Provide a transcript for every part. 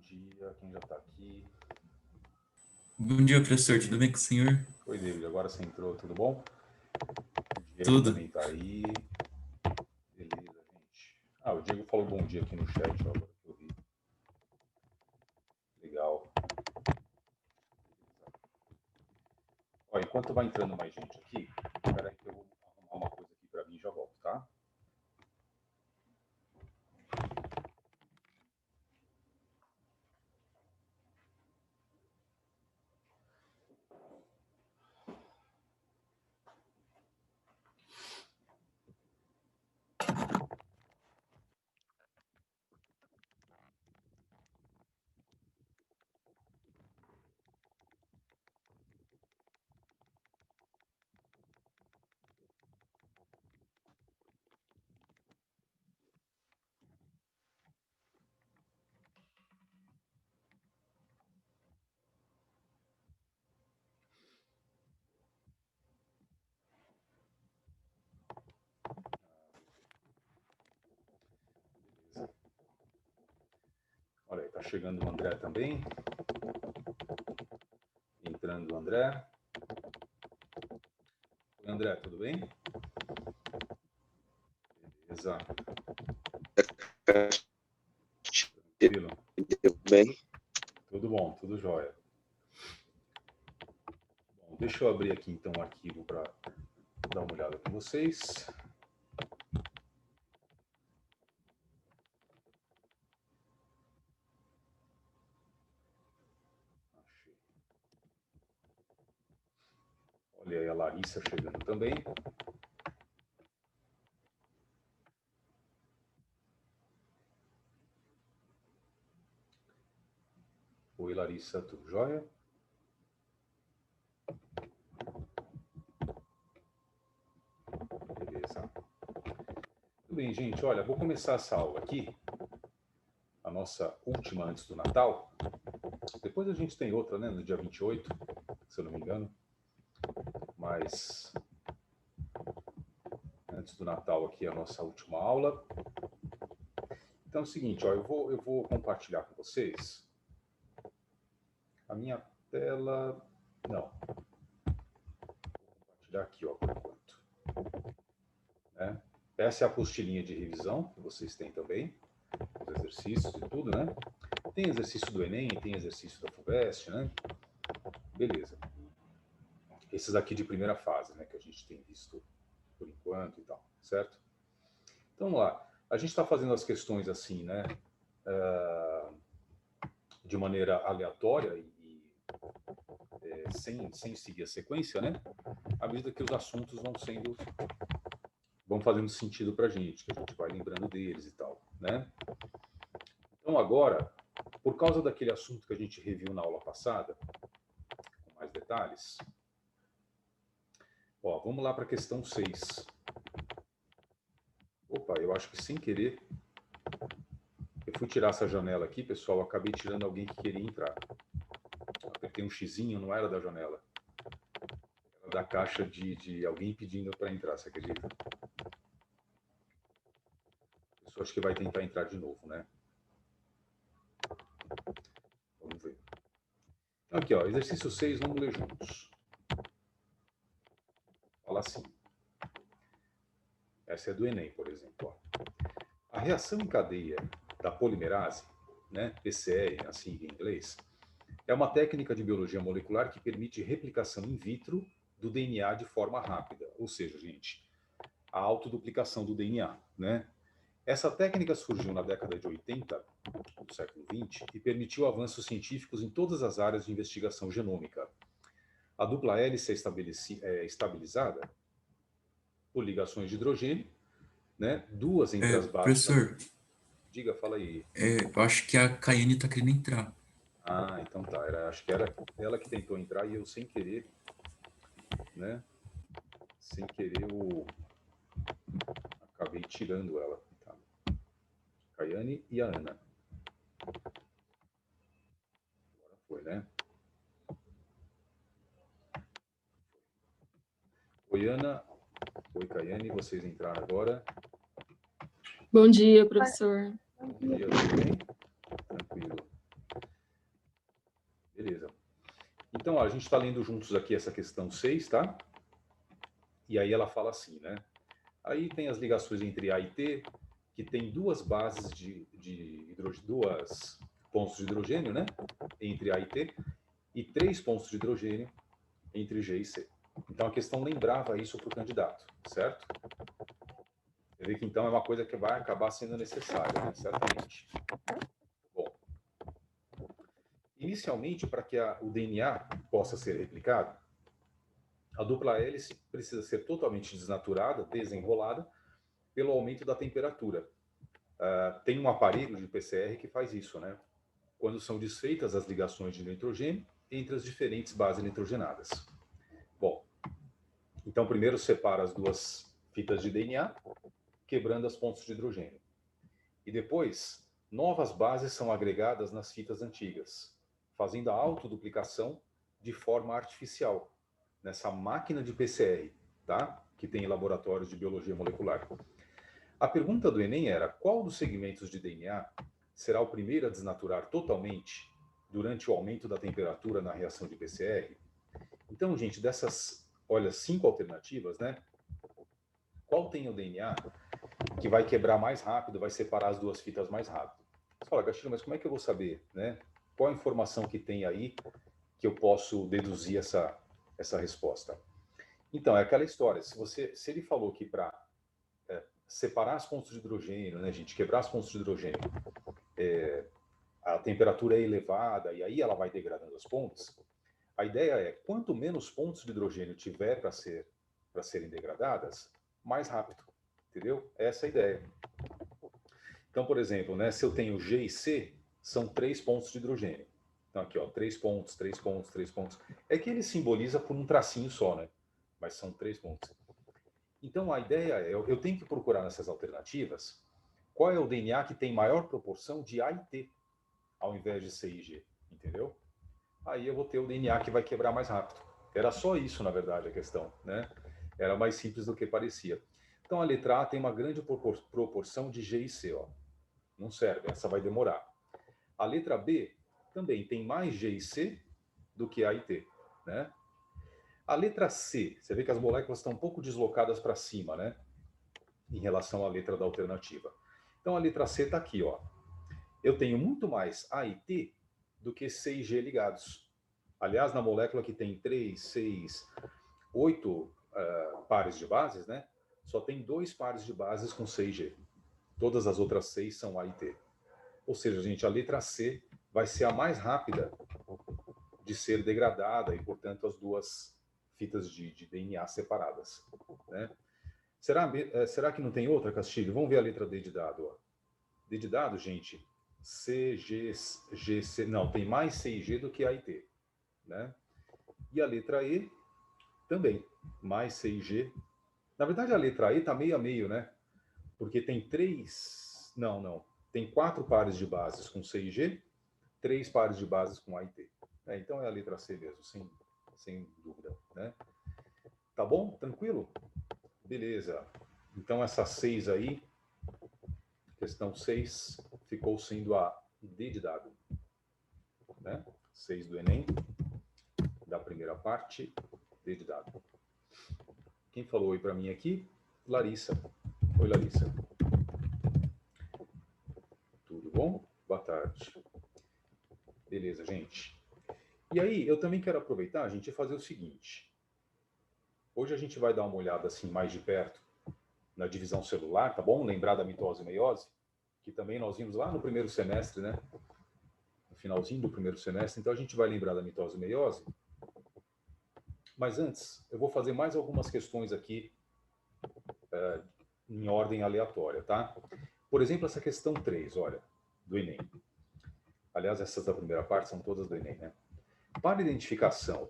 dia, quem já está aqui? Bom dia, professor, tudo bem com o senhor? Oi, David, agora você entrou, tudo bom? O Diego Tudo. também está aí. Beleza, gente. Ah, o Diego falou bom dia aqui no chat, ó, agora que eu vi. Legal. Ó, enquanto vai entrando mais gente aqui, espera aí que eu vou arrumar uma coisa aqui para mim e já volto, tá? Beleza. Olha aí, tá chegando o André também. Entrando o André. Oi, André, tudo bem? Beleza. Tranquilo? Tudo bem? Tudo bom, tudo jóia. Bom, deixa eu abrir aqui então o arquivo para dar uma olhada com vocês. Achei. Olha aí a Larissa chegando também. Oi, Larissa, tudo jóia? Beleza. Tudo bem, gente. Olha, vou começar essa aula aqui, a nossa última antes do Natal. Depois a gente tem outra, né, no dia 28, se eu não me engano. Mas antes do Natal aqui é a nossa última aula. Então é o seguinte, ó, eu vou compartilhar com vocês a minha tela. Não. Vou compartilhar aqui, ó, por enquanto. Né? Essa é a apostilinha de revisão que vocês têm também, os exercícios e tudo, né? Tem exercício do Enem, tem exercício da FUVEST, né? Beleza. Esses aqui de primeira fase, né, que a gente tem visto por enquanto e tal, certo? Então vamos lá. A gente está fazendo as questões assim, né, de maneira aleatória e sem seguir a sequência, né? À medida que os assuntos vão fazendo sentido para a gente, que a gente vai lembrando deles e tal, né? Então agora, por causa daquele assunto que a gente reviu na aula passada, com mais detalhes, ó, vamos lá para a questão 6. Opa, eu acho que sem querer, eu fui tirar essa janela aqui, pessoal, acabei tirando alguém que queria entrar. Apertei um xizinho, não era da janela. Era da caixa de alguém pedindo para entrar, você acredita? A pessoa acho que vai tentar entrar de novo, né? Vamos ver. Então, aqui, ó, exercício 6, vamos ler juntos. Fala assim. Essa é do Enem, por exemplo. Ó. A reação em cadeia da polimerase, né, PCR, assim em inglês, é uma técnica de biologia molecular que permite replicação in vitro do DNA de forma rápida. Ou seja, gente, a autoduplicação do DNA, né? Essa técnica surgiu na década de 80 do século 20 e permitiu avanços científicos em todas as áreas de investigação genômica. A dupla hélice é estabilizada por ligações de hidrogênio, né? Duas entre as bases. Professor, Diga, fala aí. eu acho que a Caiane tá querendo entrar. Ah, então tá. Acho que era ela que tentou entrar e eu sem querer, né? Sem querer eu acabei tirando ela. Tá. Caiane e a Ana. Agora foi, né? Oi, Ana. Oi, Caiane. Vocês entraram agora. Bom dia, professor. Bom dia, tudo bem? Tranquilo. Então, ó, a gente está lendo juntos aqui essa questão 6, tá? E aí ela fala assim, né? Aí tem as ligações entre A e T, que tem duas bases de hidrogênio, duas pontos de hidrogênio, né? Entre A e T, e 3 pontos de hidrogênio entre G e C. Então a questão lembrava isso para o candidato, certo? Você vê que então é uma coisa que vai acabar sendo necessária, né? Certamente. Bom, inicialmente, para que o DNA possa ser replicado, a dupla hélice precisa ser totalmente desnaturada, desenrolada, pelo aumento da temperatura. Tem um aparelho de PCR que faz isso, né? Quando são desfeitas as ligações de nitrogênio entre as diferentes bases nitrogenadas. Bom, então primeiro separa as duas fitas de DNA, quebrando as pontes de hidrogênio. E depois, novas bases são agregadas nas fitas antigas, fazendo a autoduplicação de forma artificial, nessa máquina de PCR, tá? Que tem em laboratórios de biologia molecular. A pergunta do Enem era: qual dos segmentos de DNA será o primeiro a desnaturar totalmente durante o aumento da temperatura na reação de PCR? Então, gente, dessas, olha, 5 alternativas, né? Qual tem o DNA que vai quebrar mais rápido, vai separar as duas fitas mais rápido? Você fala, Castilho, mas como é que eu vou saber, né? Qual a informação que tem aí que eu posso deduzir essa resposta? Então, é aquela história. Se ele falou que para separar as pontes de hidrogênio, né, gente, quebrar as pontes de hidrogênio, a temperatura é elevada e aí ela vai degradando as pontes, a ideia é, quanto menos pontos de hidrogênio tiver para serem degradadas, mais rápido, entendeu? Essa é a ideia. Então, por exemplo, né, se eu tenho G e C, são 3 pontos de hidrogênio. Então, aqui, ó, 3 pontos, 3 pontos, 3 pontos. É que ele simboliza por um tracinho só, né? Mas são 3 pontos. Então, a ideia é, eu tenho que procurar nessas alternativas qual é o DNA que tem maior proporção de A e T, ao invés de C e G, entendeu? Aí eu vou ter o DNA que vai quebrar mais rápido. Era só isso, na verdade, a questão, né? Era mais simples do que parecia. Então, a letra A tem uma grande proporção de G e C, ó. Não serve, essa vai demorar. A letra B também tem mais G e C do que A e T, né? A letra C, você vê que as moléculas estão um pouco deslocadas para cima, né? Em relação à letra da alternativa. Então a letra C está aqui, ó. Eu tenho muito mais A e T do que C e G ligados. Aliás, na molécula que tem 3, 6, 8 pares de bases, né? Só tem 2 pares de bases com C e G. Todas as outras 6 são A e T. Ou seja, gente, a letra C vai ser a mais rápida de ser degradada e, portanto, as duas fitas de DNA separadas, né? Será que não tem outra, Castilho? Vamos ver a letra D de dado. Ó. D de dado, gente, C, G, G, C. Não, tem mais C e G do que A e T, né? E a letra E também, mais C e G. Na verdade, a letra E está meio a meio, né? Porque tem 3. Não. Tem 4 pares de bases com C e G, 3 pares de bases com A e T. Então é a letra C mesmo, sem dúvida, né? Tá bom? Tranquilo? Beleza. Então essa 6 aí, questão 6, ficou sendo a D de dado. Né? 6 do Enem, da primeira parte, D de dado. Quem falou oi para mim aqui? Larissa. Oi, Larissa. Tudo bom? Boa tarde. Beleza, gente. E aí, eu também quero aproveitar, gente, e fazer o seguinte. Hoje a gente vai dar uma olhada assim mais de perto na divisão celular, tá bom? Lembrar da mitose e meiose, que também nós vimos lá no primeiro semestre, né? No finalzinho do primeiro semestre. Então a gente vai lembrar da mitose e meiose. Mas antes, eu vou fazer mais algumas questões aqui em ordem aleatória, tá? Por exemplo, essa questão 3, olha, do Enem. Aliás, essas da primeira parte são todas do Enem, né? Para identificação,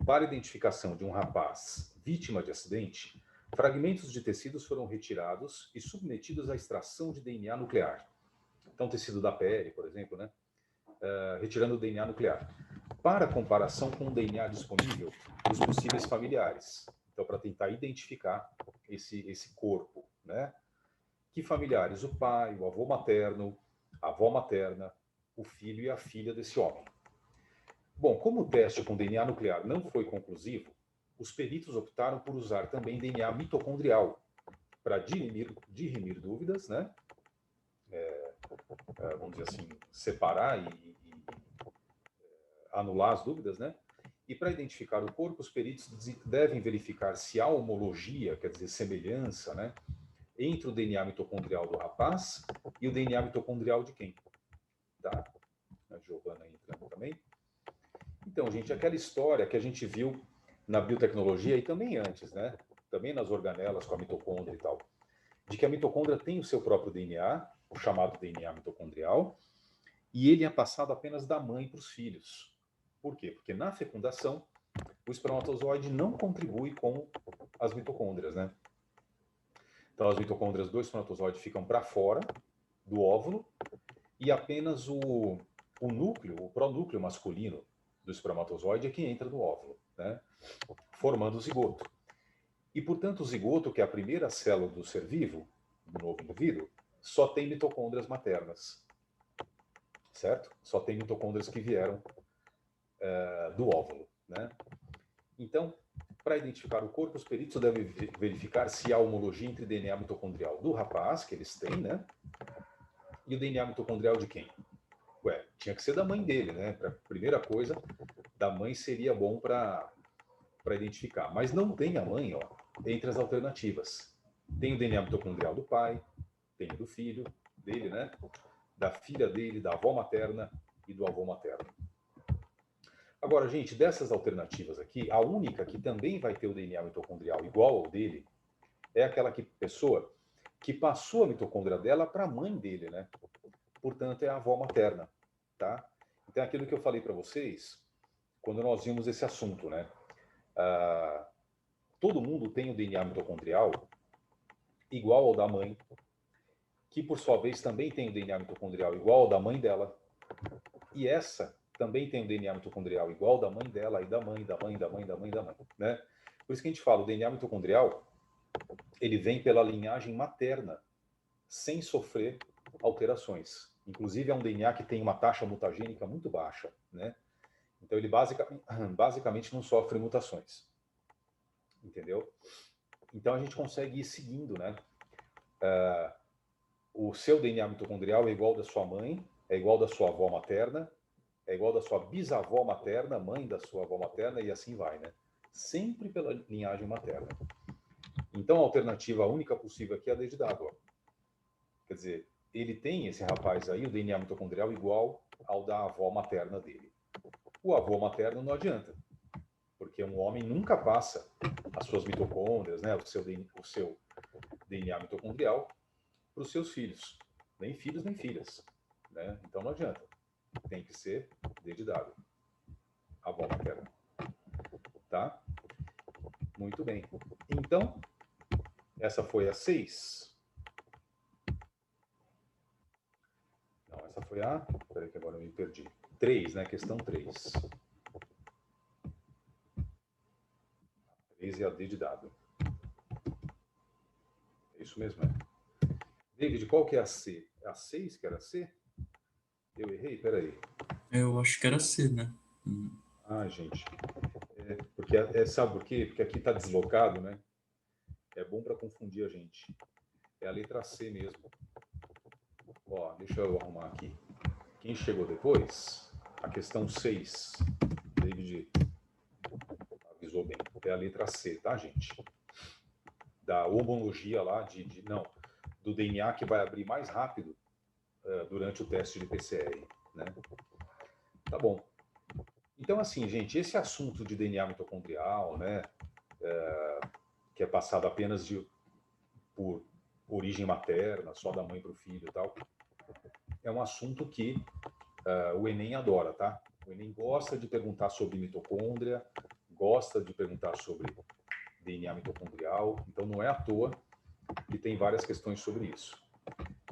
para identificação de um rapaz vítima de acidente, fragmentos de tecidos foram retirados e submetidos à extração de DNA nuclear. Então, tecido da pele, por exemplo, né? Retirando o DNA nuclear. Para comparação com o DNA disponível dos possíveis familiares. Então, para tentar identificar esse corpo, né? Que familiares? O pai, o avô materno, a avó materna, o filho e a filha desse homem. Bom, como o teste com DNA nuclear não foi conclusivo, os peritos optaram por usar também DNA mitocondrial para dirimir dúvidas, né? Vamos dizer assim, separar e anular as dúvidas, né? E para identificar o corpo, os peritos devem verificar se há homologia, quer dizer, semelhança, né? Entre o DNA mitocondrial do rapaz e o DNA mitocondrial de quem? Tá? A Giovana entrando também. Então, gente, aquela história que a gente viu na biotecnologia e também antes, né? Também nas organelas com a mitocôndria e tal, de que a mitocôndria tem o seu próprio DNA, o chamado DNA mitocondrial, e ele é passado apenas da mãe para os filhos. Por quê? Porque na fecundação, o espermatozoide não contribui com as mitocôndrias, né? Então, as mitocôndrias do espermatozoide ficam para fora do óvulo e apenas o núcleo, o pronúcleo masculino do espermatozoide é que entra no óvulo, né? Formando o zigoto. E, portanto, o zigoto, que é a primeira célula do ser vivo, do novo indivíduo, só tem mitocôndrias maternas, certo? Só tem mitocôndrias que vieram do óvulo, né? Então, para identificar o corpo, os peritos devem verificar se há homologia entre DNA mitocondrial do rapaz, que eles têm, né? E o DNA mitocondrial de quem? Ué, tinha que ser da mãe dele, né? Pra primeira coisa, da mãe seria bom para identificar. Mas não tem a mãe, ó, entre as alternativas. Tem o DNA mitocondrial do pai, tem o do filho dele, né? Da filha dele, da avó materna e do avô materno. Agora, gente, dessas alternativas aqui, a única que também vai ter o DNA mitocondrial igual ao dele é aquela pessoa que passou a mitocôndria dela para a mãe dele, né? Portanto, é a avó materna, tá? Então, é aquilo que eu falei para vocês quando nós vimos esse assunto, né? Todo mundo tem o DNA mitocondrial igual ao da mãe, que por sua vez também tem o DNA mitocondrial igual ao da mãe dela, e essa também tem o DNA mitocondrial igual da mãe dela, e da mãe, da mãe, da mãe, da mãe, da mãe, né? Por isso que a gente fala, o DNA mitocondrial, ele vem pela linhagem materna, sem sofrer alterações. Inclusive, é um DNA que tem uma taxa mutagênica muito baixa, né? Então, ele basicamente não sofre mutações. Entendeu? Então, a gente consegue ir seguindo, né? O seu DNA mitocondrial é igual ao da sua mãe, é igual ao da sua avó materna, é igual ao da sua bisavó materna, mãe da sua avó materna, e assim vai, né? Sempre pela linhagem materna. Então, a alternativa única possível aqui é a D de d'água. Quer dizer, ele tem, esse rapaz aí, o DNA mitocondrial igual ao da avó materna dele. O avô materno não adianta, porque um homem nunca passa as suas mitocôndrias, né, o seu DNA mitocondrial para os seus filhos. Nem filhos, nem filhas. Né? Então não adianta. Tem que ser D de dado. Avó materna. Tá? Muito bem. Então, essa foi a 6. Não, essa foi a... Espera aí que agora eu me perdi. 3, né? Questão 3. 3 é a D de dado. É isso mesmo, né? David, qual que é a C? É a 6 que era a C? Eu errei? Peraí. Eu acho que era C, né? Ah, gente. Porque sabe por quê? Porque aqui está deslocado, né? É bom para confundir a gente. É a letra C mesmo. Ó, deixa eu arrumar aqui. Quem chegou depois, a questão 6. David avisou bem. É a letra C, tá, gente? Da homologia lá não, do DNA que vai abrir mais rápido durante o teste de PCR, né? Tá bom. Então, assim, gente, esse assunto de DNA mitocondrial, né, que é passado apenas por origem materna, só da mãe para o filho e tal, é um assunto que o Enem adora, tá? O Enem gosta de perguntar sobre mitocôndria, gosta de perguntar sobre DNA mitocondrial, então não é à toa que tem várias questões sobre isso.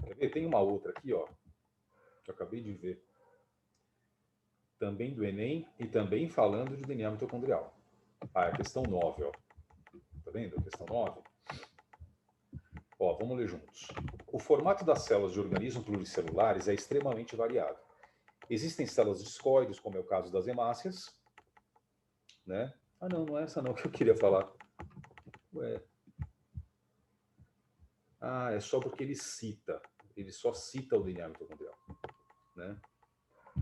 Quer ver? Tem uma outra aqui, ó, que eu acabei de ver, também do Enem e também falando de DNA mitocondrial. Ah, é a questão 9, ó. Tá vendo? A questão 9. Ó, vamos ler juntos. O formato das células de organismos pluricelulares é extremamente variado. Existem células discoides, como é o caso das hemácias, né? Ah, não, não é essa não que eu queria falar. Ué. Ah, é só porque ele só cita o DNA mitocondrial, né?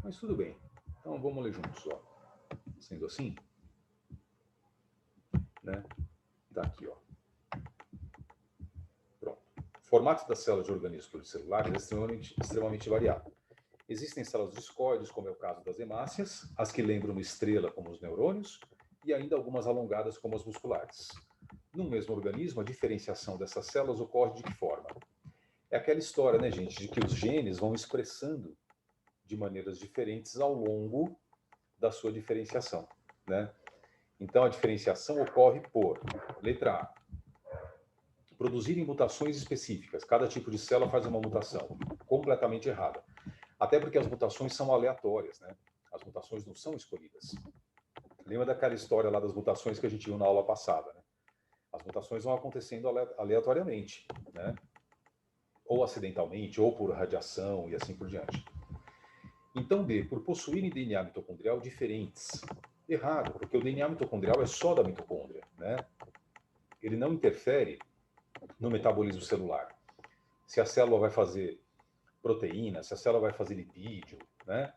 Mas tudo bem. Então vamos ler juntos, ó. Sendo assim, né? Tá aqui, ó. Pronto. O formato das células de organismos pluricelulares é extremamente variado. Existem células discoides, como é o caso das hemácias, as que lembram uma estrela, como os neurônios, e ainda algumas alongadas, como as musculares. No mesmo organismo, a diferenciação dessas células ocorre de que forma? É aquela história, né, gente, de que os genes vão expressando de maneiras diferentes ao longo da sua diferenciação, né? Então, a diferenciação ocorre por, letra A, produzirem mutações específicas. Cada tipo de célula faz uma mutação completamente errada. Até porque as mutações são aleatórias, né? As mutações não são escolhidas. Lembra daquela história lá das mutações que a gente viu na aula passada, né? As mutações vão acontecendo aleatoriamente, né? Ou acidentalmente, ou por radiação e assim por diante. Então, B, por possuírem DNA mitocondrial diferentes. Errado, porque o DNA mitocondrial é só da mitocôndria, né? Ele não interfere no metabolismo celular. Se a célula vai fazer proteína, se a célula vai fazer lipídio, né?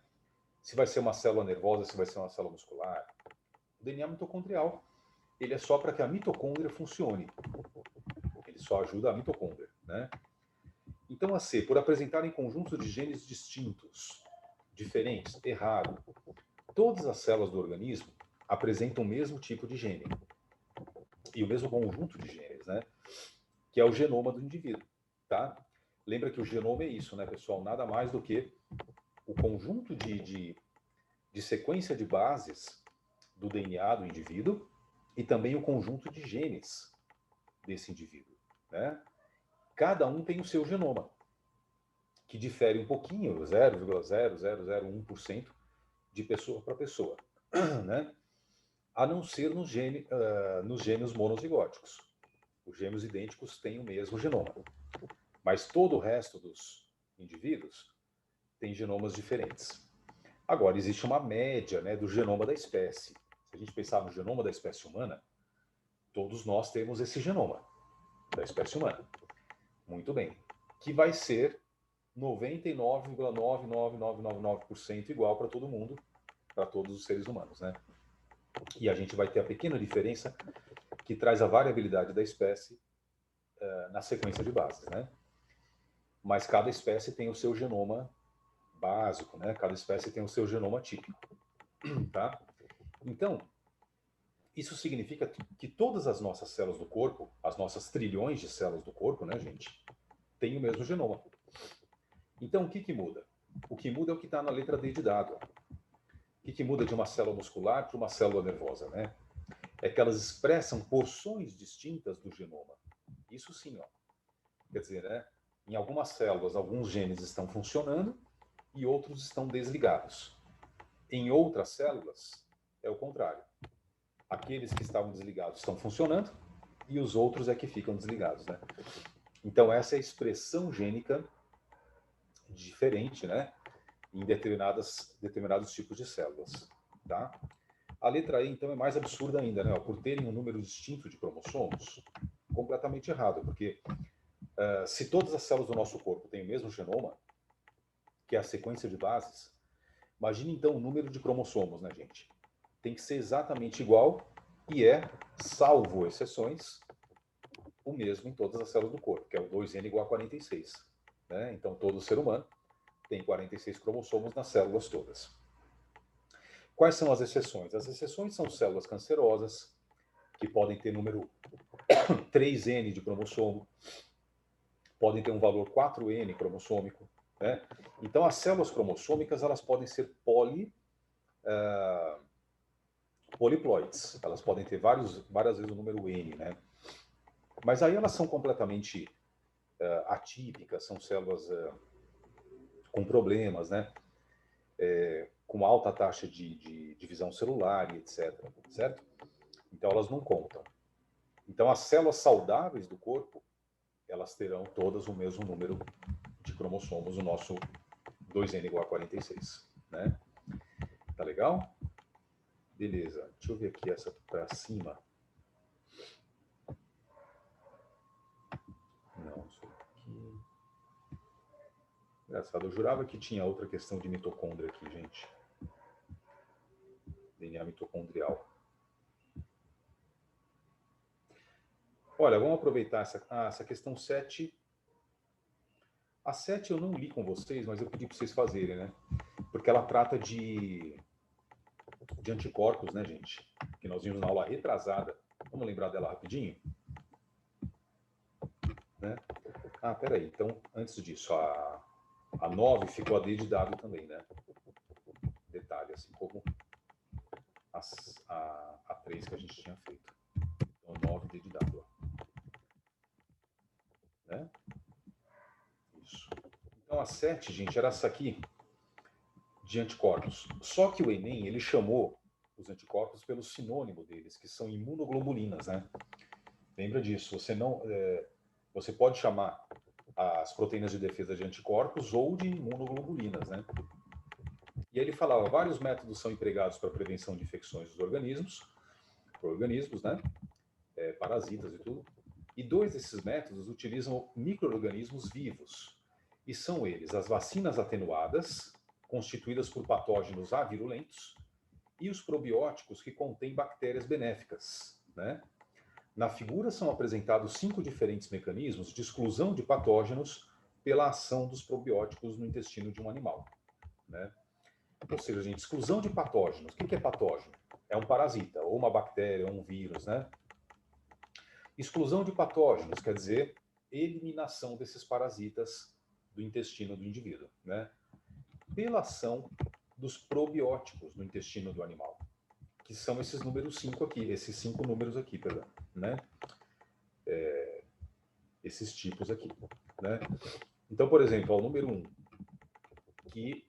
Se vai ser uma célula nervosa, se vai ser uma célula muscular. O DNA mitocondrial, ele é só para que a mitocôndria funcione. Ele só ajuda a mitocôndria, né? Então, a C, por apresentarem conjuntos de genes distintos, diferentes, errado. Todas as células do organismo apresentam o mesmo tipo de gene e o mesmo conjunto de genes, né? Que é o genoma do indivíduo, tá? Lembra que o genoma é isso, né, pessoal? Nada mais do que o conjunto de sequência de bases do DNA do indivíduo e também o conjunto de genes desse indivíduo, né? Cada um tem o seu genoma, que difere um pouquinho, 0,0001% de pessoa para pessoa, né? A não ser nos gêmeos monozigóticos. Os gêmeos idênticos têm o mesmo genoma, mas todo o resto dos indivíduos tem genomas diferentes. Agora, existe uma média, né, do genoma da espécie. Se a gente pensar no genoma da espécie humana, todos nós temos esse genoma da espécie humana. Muito bem. Que vai ser 99,99999% igual para todo mundo, para todos os seres humanos, né? E a gente vai ter a pequena diferença que traz a variabilidade da espécie na sequência de bases, né? Mas cada espécie tem o seu genoma básico, né? Cada espécie tem o seu genoma típico, tá? Então, isso significa que todas as nossas células do corpo, as nossas trilhões de células do corpo, né, gente, têm o mesmo genoma. Então, o que muda? O que muda é o que está na letra D de dado. O que muda de uma célula muscular para uma célula nervosa, né? É que elas expressam porções distintas do genoma. Isso sim, ó. Quer dizer, né? Em algumas células, alguns genes estão funcionando e outros estão desligados. Em outras células, é o contrário. Aqueles que estavam desligados estão funcionando e os outros é que ficam desligados, né? Então, essa é a expressão gênica diferente, né? Em determinados tipos de células, tá? A letra E, então, é mais absurda ainda, né? Por terem um número distinto de cromossomos, completamente errado, porque se todas as células do nosso corpo têm o mesmo genoma, que é a sequência de bases, imagine então o número de cromossomos, né, gente? Tem que ser exatamente igual e é, salvo exceções, o mesmo em todas as células do corpo, que é o 2N igual a 46. Né? Então, todo ser humano tem 46 cromossomos nas células todas. Quais são as exceções? As exceções são células cancerosas, que podem ter número 3N de cromossomo, podem ter um valor 4N cromossômico. Né? Então, as células cromossômicas elas podem ser poliploides. Elas podem ter várias vezes o número N. Né? Mas aí elas são completamente atípicas, são células com problemas, né? Com alta taxa de divisão celular e etc. Certo? Então, elas não contam. Então, as células saudáveis do corpo, elas terão todas o mesmo número de cromossomos, o nosso 2N igual a 46. né? Tá legal? Beleza. Deixa eu ver aqui essa para cima. Não, isso aqui. Engraçado, eu jurava que tinha outra questão de mitocôndria aqui, gente. DNA mitocondrial. Olha, vamos aproveitar essa questão 7. A 7 eu não li com vocês, mas eu pedi para vocês fazerem, né? Porque ela trata de anticorpos, né, gente? Que nós vimos na aula retrasada. Vamos lembrar dela rapidinho? Né? Ah, peraí. Então, antes disso, a 9 ficou a D de W também, né? Detalhe, assim como a 3 que a gente tinha feito. Então, 9 D de W. Né? Isso. Então, a 7, gente, era essa aqui de anticorpos. Só que o Enem, ele chamou os anticorpos pelo sinônimo deles, que são imunoglobulinas, né? Lembra disso? Você pode chamar as proteínas de defesa de anticorpos ou de imunoglobulinas, né? E aí ele falava, vários métodos são empregados para a prevenção de infecções dos organismos, né? Parasitas e tudo. E 2 desses métodos utilizam micro-organismos vivos. E são eles as vacinas atenuadas, constituídas por patógenos avirulentos, e os probióticos que contêm bactérias benéficas, né? Na figura são apresentados 5 diferentes mecanismos de exclusão de patógenos pela ação dos probióticos no intestino de um animal, né? Ou seja, gente, exclusão de patógenos. O que é patógeno? É um parasita, ou uma bactéria, ou um vírus, né? Exclusão de patógenos quer dizer eliminação desses parasitas do intestino do indivíduo, né? Pela ação dos probióticos no intestino do animal, que são esses números 5 aqui, esses 5 números aqui, perdão, né? Esses tipos aqui, né? Então, por exemplo, o número 1, que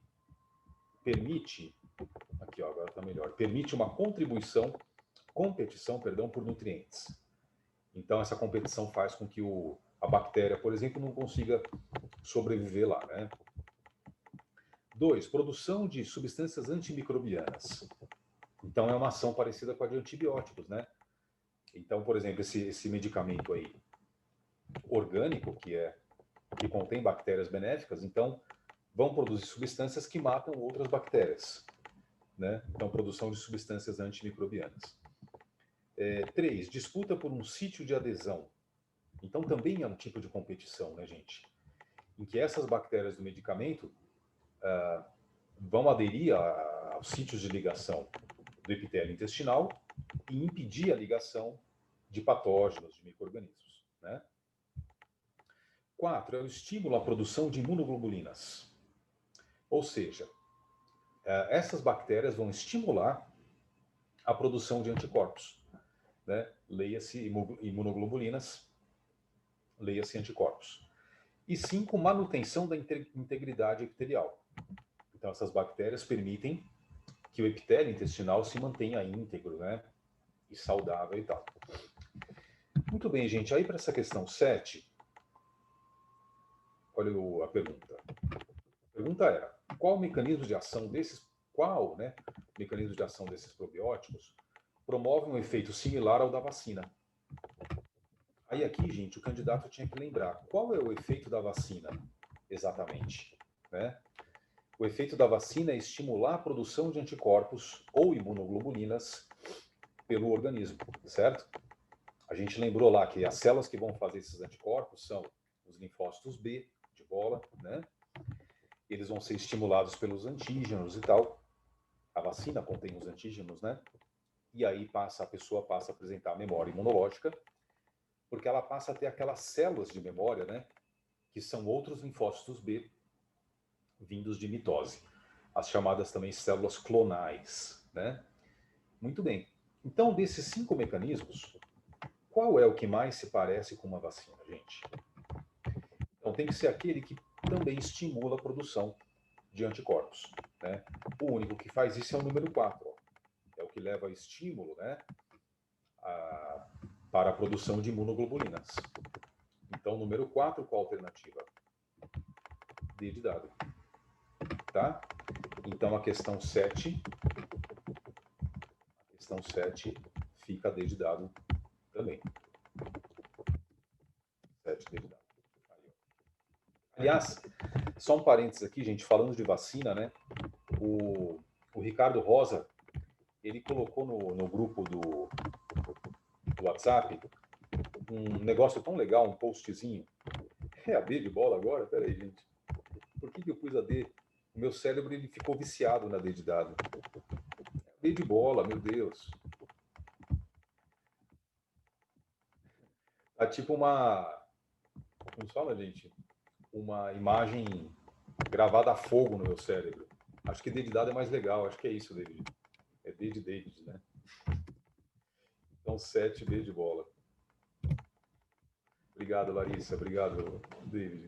permite, aqui ó, agora está melhor, permite uma competição, por nutrientes. Então, essa competição faz com que a bactéria, por exemplo, não consiga sobreviver lá, né? 2, produção de substâncias antimicrobianas. Então, é uma ação parecida com a de antibióticos, né? Então, por exemplo, esse medicamento aí, orgânico, que contém bactérias benéficas, então, vão produzir substâncias que matam outras bactérias, né? Então, produção de substâncias antimicrobianas. 3, disputa por um sítio de adesão. Então, também é um tipo de competição, né, gente? Em que essas bactérias do medicamento vão aderir aos sítios de ligação do epitélio intestinal e impedir a ligação de patógenos, de micro-organismos, né? 4, é o estímulo à produção de imunoglobulinas. Ou seja, essas bactérias vão estimular a produção de anticorpos, né? Leia-se imunoglobulinas, leia-se anticorpos. E 5, manutenção da integridade epitelial. Então, essas bactérias permitem que o epitélio intestinal se mantenha íntegro, né? E saudável e tal. Muito bem, gente. Aí, para essa questão 7, olha a pergunta. A pergunta era, qual mecanismo de ação desses probióticos promove um efeito similar ao da vacina? Aí aqui, gente, o candidato tinha que lembrar qual é o efeito da vacina exatamente, né? O efeito da vacina é estimular a produção de anticorpos ou imunoglobulinas pelo organismo, certo? A gente lembrou lá que as células que vão fazer esses anticorpos são os linfócitos B, de bola, né? Eles vão ser estimulados pelos antígenos e tal. A vacina contém os antígenos, né? E aí a pessoa passa a apresentar a memória imunológica, porque ela passa a ter aquelas células de memória, né? Que são outros linfócitos B vindos de mitose. As chamadas também células clonais, né? Muito bem. Então, desses 5 mecanismos, qual é o que mais se parece com uma vacina, gente? Então, tem que ser aquele que também estimula a produção de anticorpos, né? O único que faz isso é o número 4, ó. É o que leva estímulo, né, para a produção de imunoglobulinas. Então, número 4, qual a alternativa? D de dado. Tá? Então a questão 7 fica D de dado também. 7 D de dado. Aí, aliás, só um parênteses aqui, gente, falando de vacina, né? O Ricardo Rosa, ele colocou no grupo do WhatsApp um negócio tão legal, um postzinho. É a D de bola agora? Peraí, gente. Por que eu pus a D? O meu cérebro ele ficou viciado na D de dado. D de bola, meu Deus. Tá tipo como se fala, gente? Uma imagem gravada a fogo no meu cérebro. Acho que D de dado é mais legal, acho que é isso, David. É D de David, né? Então, 7 D de bola. Obrigado, Larissa. Obrigado, David.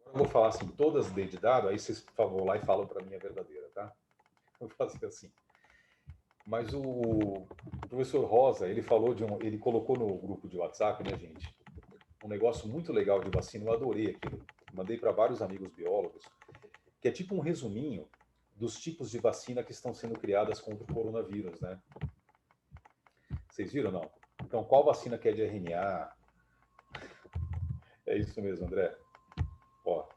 Agora eu vou falar assim, todas D de dado, aí vocês, por favor, lá e falam para mim a verdadeira, tá? Eu vou fazer assim. Mas o professor Rosa, ele falou ele colocou no grupo de WhatsApp, né, gente? Um negócio muito legal de vacina, eu adorei aquilo. Mandei para vários amigos biólogos, que é tipo um resuminho dos tipos de vacina que estão sendo criadas contra o coronavírus, né? Vocês viram, não? Então, qual vacina que é de RNA? É isso mesmo, André. Ó,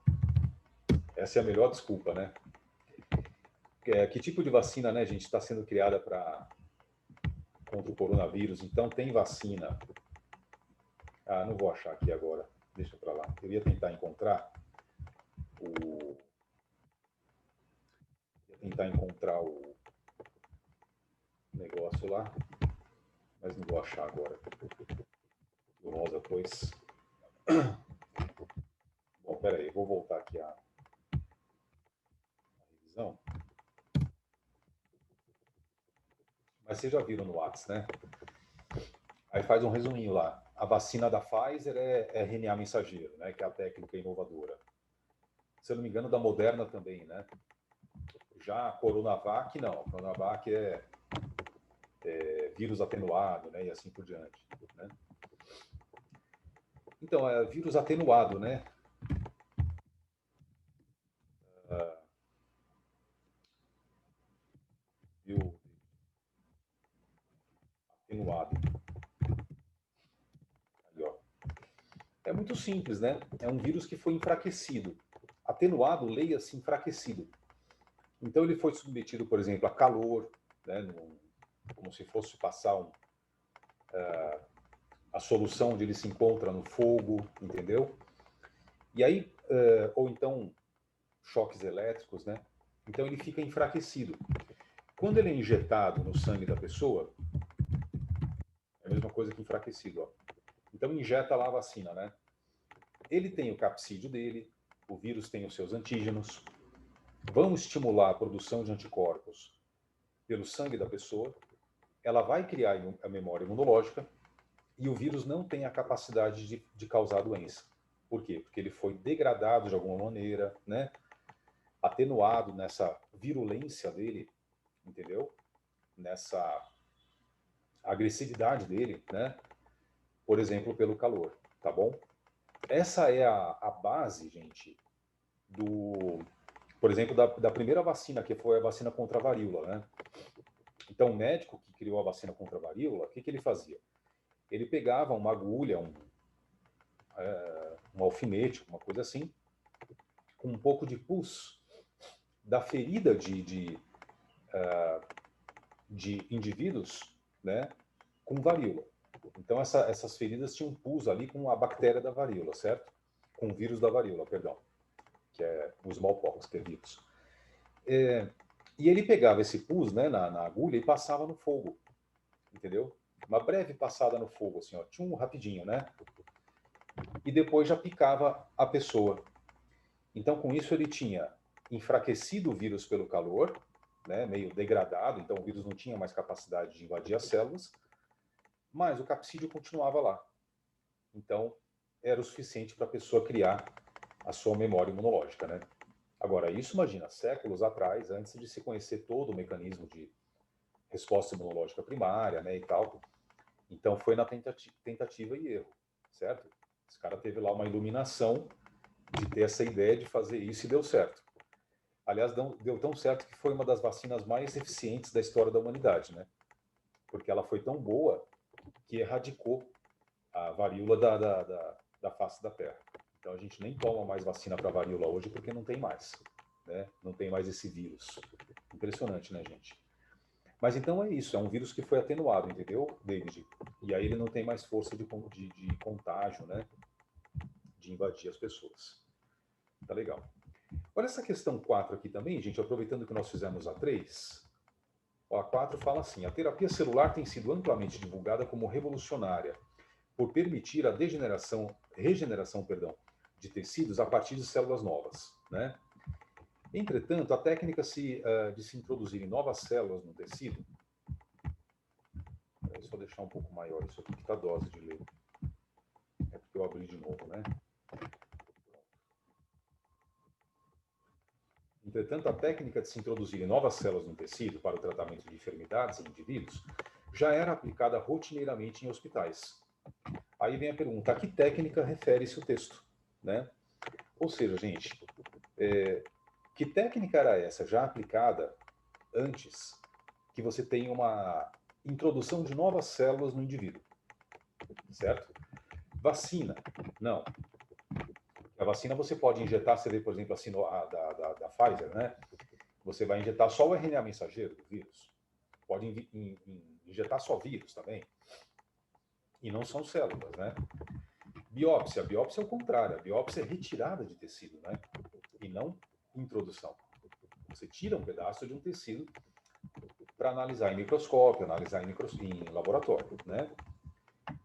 essa é a melhor desculpa, né? Que tipo de vacina, né, gente, está sendo criada contra o coronavírus? Então, tem vacina. Ah, não vou achar aqui agora. Deixa para lá. Eu ia tentar encontrar o. o negócio lá, mas não vou achar agora. O Rosa pôs. Bom, peraí, vou voltar aqui a revisão. Mas vocês já viram no WhatsApp, né? Aí faz um resuminho lá. A vacina da Pfizer é RNA mensageiro, né? Que é a técnica inovadora. Se eu não me engano, da Moderna também, né? Já a Coronavac, não. A Coronavac é vírus atenuado, né? E assim por diante, né? Então, é vírus atenuado, né? Viu? Atenuado. Aí, ó. É muito simples, né? É um vírus que foi enfraquecido. Atenuado, leia-se enfraquecido. Então, ele foi submetido, por exemplo, a calor, né? Como se fosse passar a solução onde ele se encontra no fogo, entendeu? E aí, ou então choques elétricos, né? Então ele fica enfraquecido. Quando ele é injetado no sangue da pessoa, é a mesma coisa que enfraquecido, ó. Então injeta lá a vacina, né? Ele tem o capsídeo dele, o vírus tem os seus antígenos, vão estimular a produção de anticorpos pelo sangue da pessoa, ela vai criar a memória imunológica e o vírus não tem a capacidade de causar doença. Por quê? Porque ele foi degradado de alguma maneira, né? Atenuado nessa virulência dele, entendeu? Nessa agressividade dele, né? Por exemplo, pelo calor, tá bom? Essa é a base, gente, por exemplo, da primeira vacina, que foi a vacina contra a varíola, né? Então, o médico que criou a vacina contra a varíola, o que ele fazia? Ele pegava uma agulha, um alfinete, uma coisa assim, com um pouco de pus da ferida de indivíduos, né, com varíola. Então, essas feridas tinham pus ali com a bactéria da varíola, certo? Com o vírus da varíola, perdão, que é o smallpox, que é vírus. E ele pegava esse pus, né, na agulha e passava no fogo, entendeu? Uma breve passada no fogo, assim, ó, rapidinho, né? E depois já picava a pessoa. Então, com isso, ele tinha enfraquecido o vírus pelo calor, né, meio degradado, então o vírus não tinha mais capacidade de invadir as células, mas o capsídeo continuava lá. Então, era o suficiente para a pessoa criar a sua memória imunológica, né? Agora, isso, imagina, séculos atrás, antes de se conhecer todo o mecanismo de resposta imunológica primária, né, e tal. Então, foi na tentativa e erro, certo? Esse cara teve lá uma iluminação de ter essa ideia de fazer isso e deu certo. Aliás, deu tão certo que foi uma das vacinas mais eficientes da história da humanidade, né? Porque ela foi tão boa que erradicou a varíola da face da Terra. Então a gente nem toma mais vacina para varíola hoje porque não tem mais, né? Não tem mais esse vírus. Impressionante, né, gente? Mas então é isso, é um vírus que foi atenuado, entendeu, David? E aí ele não tem mais força de contágio, né? De invadir as pessoas. Tá legal. Olha essa questão 4 aqui também, gente, aproveitando que nós fizemos a 3. Ó, a 4 fala assim: a terapia celular tem sido amplamente divulgada como revolucionária por permitir a regeneração, de tecidos a partir de células novas, né? Entretanto, a técnica de se introduzirem novas células no tecido, é só deixar um pouco maior isso aqui que está dose de ler. É porque eu abri de novo, né? Entretanto, a técnica de se introduzirem novas células no tecido para o tratamento de enfermidades em indivíduos já era aplicada rotineiramente em hospitais. Aí vem a pergunta: a que técnica refere-se o texto, né? Ou seja, gente, que técnica era essa já aplicada antes que você tenha uma introdução de novas células no indivíduo, certo? Vacina, não. A vacina você pode injetar, você vê, por exemplo, a da Pfizer, né? Você vai injetar só o RNA mensageiro do vírus. Pode injetar só vírus também. E não são células, né? Biópsia. A biópsia é o contrário. A biópsia é retirada de tecido, né? E não introdução. Você tira um pedaço de um tecido para analisar em microscópio, analisar em laboratório, né?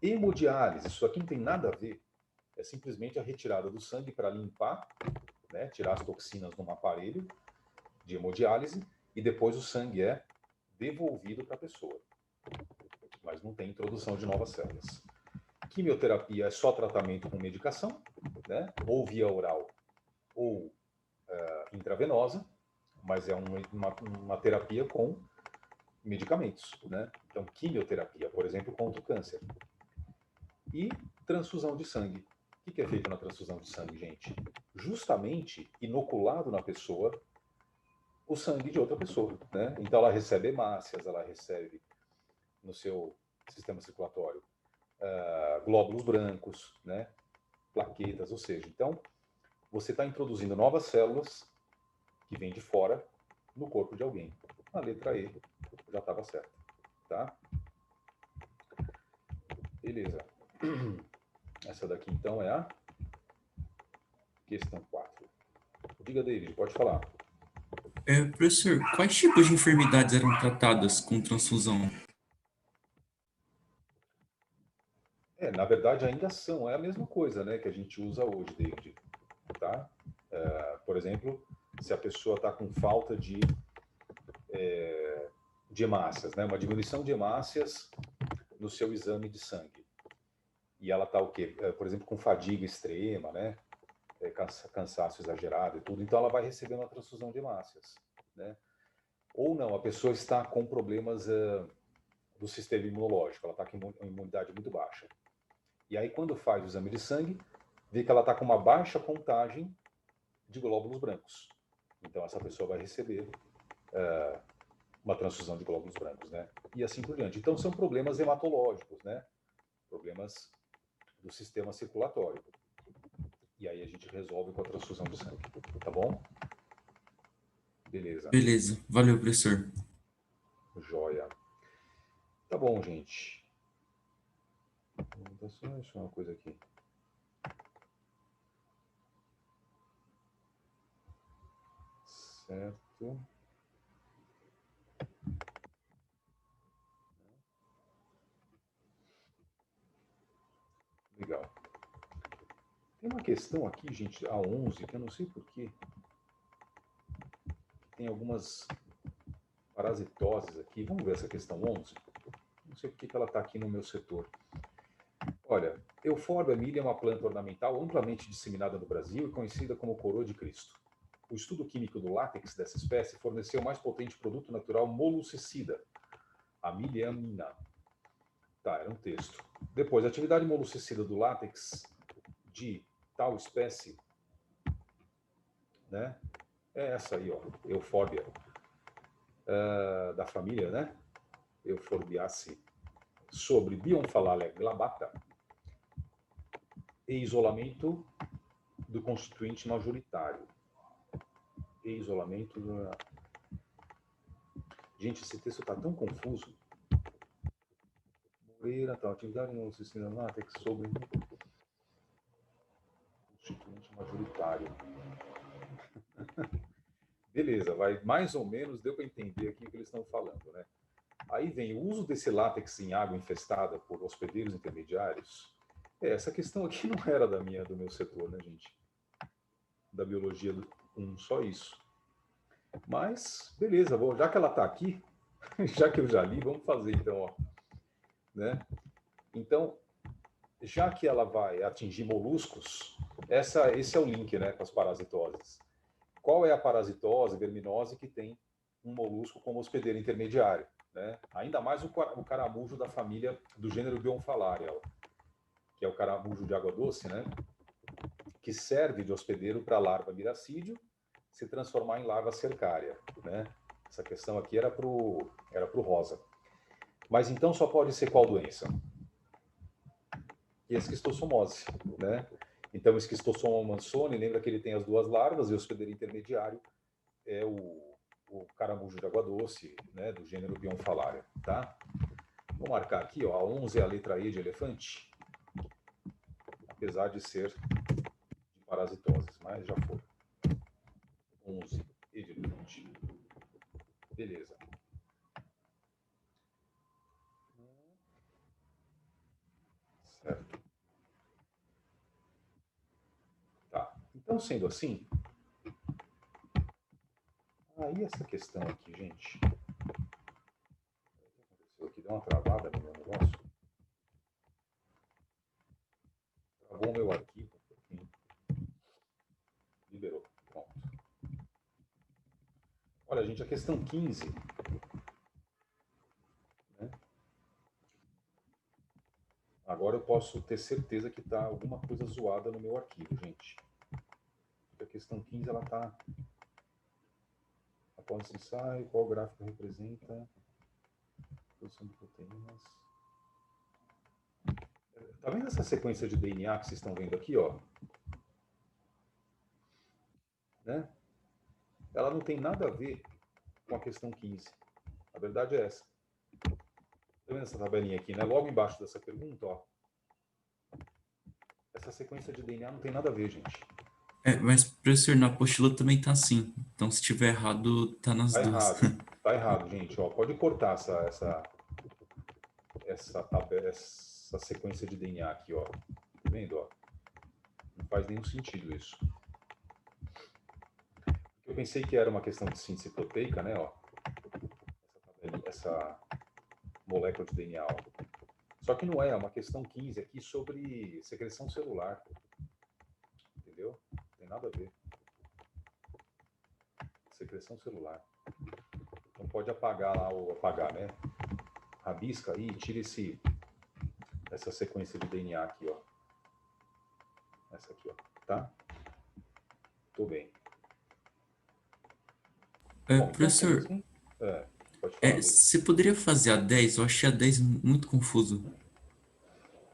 Hemodiálise. Isso aqui não tem nada a ver. É simplesmente a retirada do sangue para limpar, né? Tirar as toxinas num aparelho de hemodiálise e depois o sangue é devolvido para a pessoa. Mas não tem introdução de novas células. Quimioterapia é só tratamento com medicação, né? Ou via oral ou intravenosa, mas é uma terapia com medicamentos, né? Então, quimioterapia, por exemplo, contra o câncer. E transfusão de sangue. O que é feito na transfusão de sangue, gente? Justamente inoculado na pessoa o sangue de outra pessoa, né? Então ela recebe hemácias, ela recebe no seu sistema circulatório glóbulos brancos, né? Plaquetas, ou seja, então você está introduzindo novas células que vêm de fora no corpo de alguém. A letra E já estava certa, tá? Beleza. Essa daqui então é a questão 4. Diga, David, pode falar. Professor, quais tipos de enfermidades eram tratadas com transfusão? Na verdade ainda são, é a mesma coisa, né, que a gente usa hoje, David, tá? Por exemplo, se a pessoa está com falta de hemácias, né, uma diminuição de hemácias no seu exame de sangue, e ela está o quê? Por exemplo, com fadiga extrema, né, cansaço exagerado e tudo, então ela vai receber uma transfusão de hemácias, né? Ou não, a pessoa está com problemas do sistema imunológico, ela está com imunidade muito baixa. E aí, quando faz o exame de sangue, vê que ela está com uma baixa contagem de glóbulos brancos. Então, essa pessoa vai receber uma transfusão de glóbulos brancos, né? E assim por diante. Então, são problemas hematológicos, né? Problemas do sistema circulatório. E aí a gente resolve com a transfusão de sangue, tá bom? Beleza. Beleza, valeu, professor. Joia. Tá bom, gente. Deixa eu só uma coisa aqui. Certo. Legal. Tem uma questão aqui, gente, a 11, que eu não sei porquê. Tem algumas parasitoses aqui. Vamos ver essa questão 11? Não sei porque ela está aqui no meu setor. Olha, Euphorbia milha é uma planta ornamental amplamente disseminada no Brasil e conhecida como coroa de Cristo. O estudo químico do látex dessa espécie forneceu o mais potente produto natural molucicida, a miliamina. Tá, era um texto. Depois, a atividade molucicida do látex de tal espécie, né, é essa aí, ó, Euphorbia, da família, né? Euphorbiaceae, sobre Bionfalalia glabata e isolamento do constituinte majoritário. E isolamento... Gente, esse texto está tão confuso. Moreira, tal, atividade no sistema látex sobre constituinte majoritário. Beleza, vai mais ou menos, deu para entender aqui o que eles estão falando, né? Aí vem o uso desse látex em água infestada por hospedeiros intermediários. Essa questão aqui não era do meu setor, né, gente? Da biologia 1, só isso. Mas, beleza, já que ela está aqui, já que eu já li, vamos fazer então, ó. Né? Então, já que ela vai atingir moluscos, esse é o link, né, com as parasitoses. Qual é a parasitose verminose que tem um molusco como hospedeiro intermediário? Né? Ainda mais o caramujo da família do gênero Bionfalaria, que é o caramujo de água doce, né? Que serve de hospedeiro para a larva miracídio se transformar em larva cercária. Né? Essa questão aqui era para o rosa. Mas então só pode ser qual doença? Esquistossomose, né? Então, Esquistossoma mansoni, lembra que ele tem as duas larvas e o hospedeiro intermediário é o caramujo de água doce, né, do gênero Bionfalaria, tá? Vou marcar aqui, ó, a 11 é a letra E de elefante, apesar de ser de parasitoses, mas já foi. 11, E de elefante. Beleza. Certo. Tá. Então, sendo assim, aí essa questão aqui, gente. O que aconteceu aqui? Deu uma travada no meu negócio. Travou o meu arquivo. Liberou. Pronto. Olha, gente, a questão 15. Né? Agora eu posso ter certeza que está alguma coisa zoada no meu arquivo, gente. Porque a questão 15, ela está... Após esse ensaio, qual gráfico representa a produção de proteínas? Tá vendo essa sequência de DNA que vocês estão vendo aqui, ó? Né? Ela não tem nada a ver com a questão 15. A verdade é essa. Tá vendo essa tabelinha aqui, né? Logo embaixo dessa pergunta, ó. Essa sequência de DNA não tem nada a ver, gente. Mas, professor, na apostila também tá assim. Então, se tiver errado, tá nas Tá duas. errado. Tá errado, gente. Ó, pode cortar essa sequência de DNA aqui, ó. Tá vendo, ó? Não faz nenhum sentido isso. Eu pensei que era uma questão de síntese proteica, né, ó. Essa molécula de DNA, ó. Só que não é uma questão 15 aqui sobre secreção celular. Entendeu? Não tem nada a ver. Secreção celular. Então pode apagar lá, ou apagar, né? Rabisca aí e tira essa sequência de DNA aqui, ó. Essa aqui, ó. Tá? Tô bem. Bom, então sendo Professor, assim, pode falar, Luiz. você poderia fazer a 10? Eu achei a 10 muito confuso.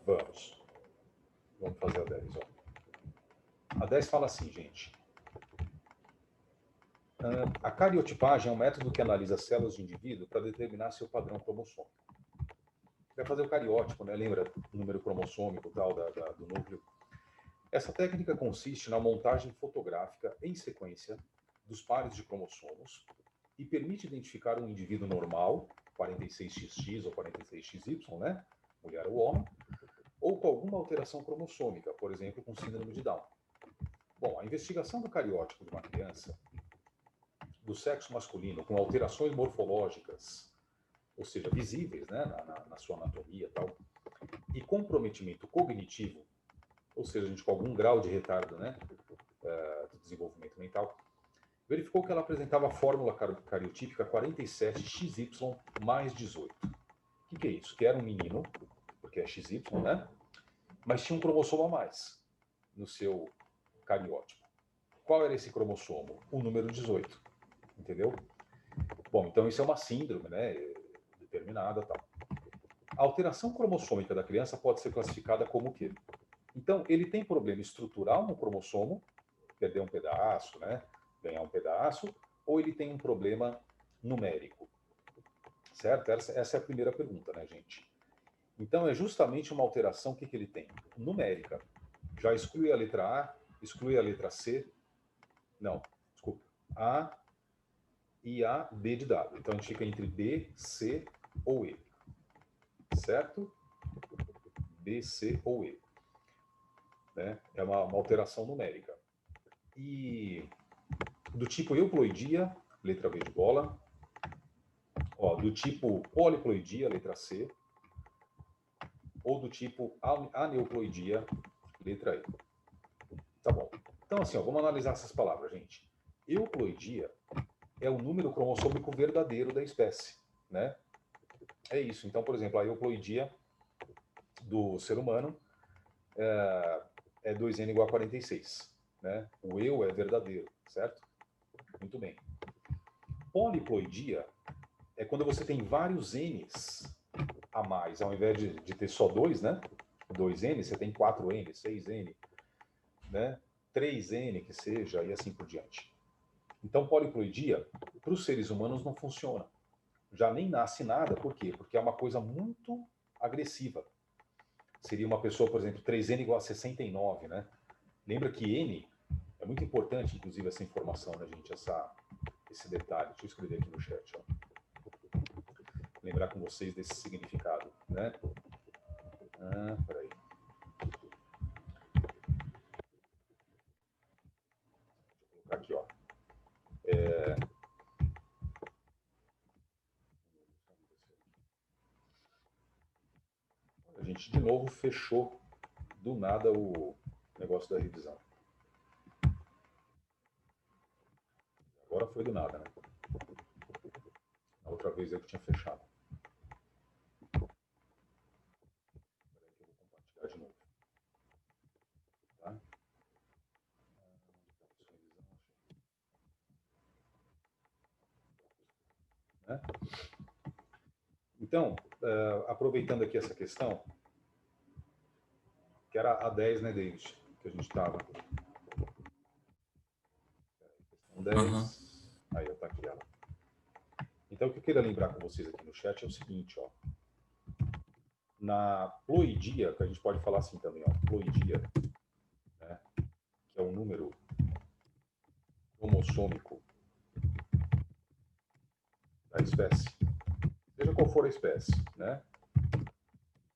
Vamos. Vamos fazer a 10, ó. A 10 fala assim, gente. A cariotipagem é um método que analisa células de indivíduo para determinar seu padrão cromossômico. Vai fazer o cariótipo, né? Lembra o número cromossômico tal do núcleo? Essa técnica consiste na montagem fotográfica em sequência dos pares de cromossomos e permite identificar um indivíduo normal, 46XX ou 46XY, né? Mulher ou homem, ou com alguma alteração cromossômica, por exemplo, com síndrome de Down. Bom, a investigação do cariótipo de uma criança do sexo masculino com alterações morfológicas, ou seja, visíveis, né, na sua anatomia e tal, e comprometimento cognitivo, ou seja, a gente com algum grau de retardo, né, do desenvolvimento mental, verificou que ela apresentava a fórmula cariotípica 47XY mais 18. O que é isso? Que era um menino, porque é XY, né, mas tinha um cromossomo a mais no seu cariótipo. Qual era esse cromossomo? O número 18, entendeu? Bom, então isso é uma síndrome, né, determinada, tal. A alteração cromossômica da criança pode ser classificada como o quê? Então, ele tem problema estrutural no cromossomo, perder um pedaço, né, ganhar um pedaço, ou ele tem um problema numérico, certo? Essa é a primeira pergunta, né, gente? Então, é justamente uma alteração, o que ele tem? Numérica. Já exclui a letra A, exclui a letra C, não, desculpa, A e A, B de dado. Então, a gente fica entre B, C ou E, certo? B, C ou E. Né? É uma alteração numérica. E do tipo euploidia, letra B de bola. Ó, do tipo poliploidia, letra C. Ou do tipo aneuploidia, letra E. Tá bom. Então, assim, ó, vamos analisar essas palavras, gente. Euploidia é o número cromossômico verdadeiro da espécie, né? É isso. Então, por exemplo, a euploidia do ser humano é 2n igual a 46, né? O eu é verdadeiro, certo? Muito bem. Poliploidia é quando você tem vários n's a mais, ao invés de ter só dois, né? 2n, você tem 4n, 6n, né? 3n que seja, e assim por diante. Então, poliploidia, para os seres humanos, não funciona. Já nem nasce nada, por quê? Porque é uma coisa muito agressiva. Seria uma pessoa, por exemplo, 3n igual a 69, né? Lembra que n é muito importante, inclusive, essa informação, né, gente? Esse detalhe. Deixa eu escrever aqui no chat, ó. Lembrar com vocês desse significado, né? Peraí. Vou colocar aqui, ó. A gente, de novo, fechou do nada o negócio da revisão. Agora foi do nada, né? A outra vez eu que tinha fechado. Peraí que eu vou compartilhar de novo. Tá? Né? Então, aproveitando aqui essa questão, que era a 10, né, David? Que a gente estava. Questão 10. Aham. Aí, tá aqui ela. Então, o que eu queria lembrar com vocês aqui no chat é o seguinte, ó. Na ploidia, que a gente pode falar assim também, ó, ploidia, né, que é um número cromossômico da espécie, seja qual for a espécie, né?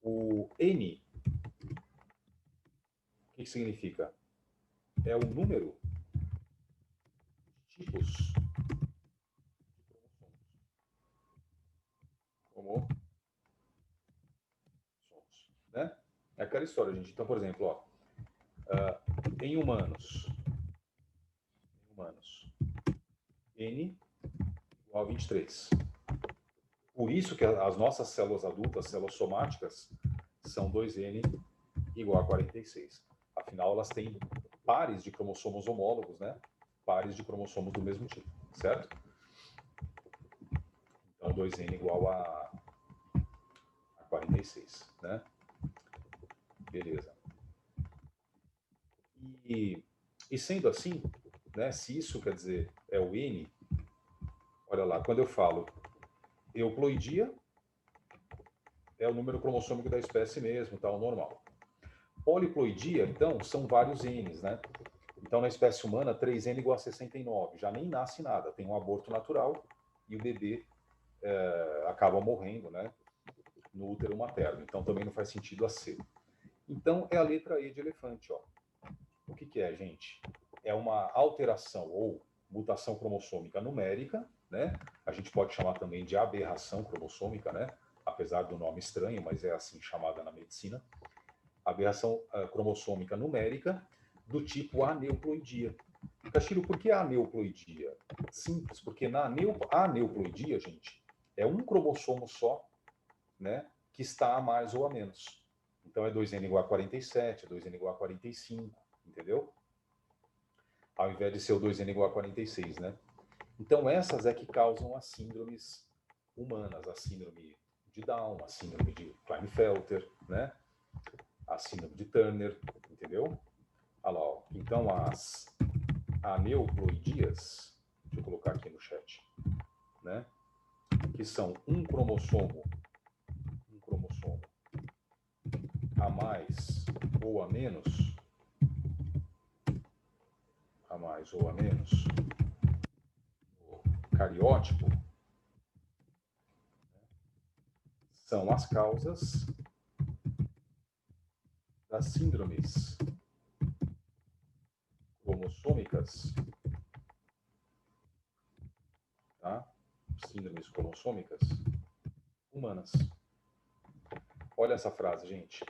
O N, o que significa? É o número de tipos cromossomos, né? É aquela história, gente. Então, por exemplo, ó, em humanos, N igual a 23. Por isso que as nossas células adultas, células somáticas, são 2N igual a 46. Afinal, elas têm pares de cromossomos homólogos, né? Pares de cromossomos do mesmo tipo, certo? Então, 2N igual a 46, né? Beleza. E sendo assim, né, se isso quer dizer é o N, olha lá, quando eu falo euploidia, é o número cromossômico da espécie mesmo, tal, normal. Poliploidia, então, são vários N's, né? Então, na espécie humana, 3N igual a 69. Já nem nasce nada, tem um aborto natural e o bebê acaba morrendo, né? No útero materno. Então, também não faz sentido a C. Então, é a letra E de elefante, ó. O que é, gente? É uma alteração ou mutação cromossômica numérica, né? A gente pode chamar também de aberração cromossômica, né? Apesar do nome estranho, mas é assim chamada na medicina. Aberração cromossômica numérica do tipo aneuploidia. Castilho, por que aneuploidia? Simples, porque na aneuploidia, gente, é um cromossomo só, né, que está a mais ou a menos. Então é 2n igual a 47, 2n igual a 45, entendeu? ao invés de ser o 2N igual a 46, né? Então, essas é que causam as síndromes humanas, a síndrome de Down, a síndrome de Klinefelter, né? A síndrome de Turner, entendeu? Olha lá, ó. Então, as aneuploidias, deixa eu colocar aqui no chat, né? Que são um cromossomo a mais ou a menos, cariótipo, são as causas das síndromes cromossômicas, tá? Síndromes cromossômicas humanas. Olha essa frase, gente.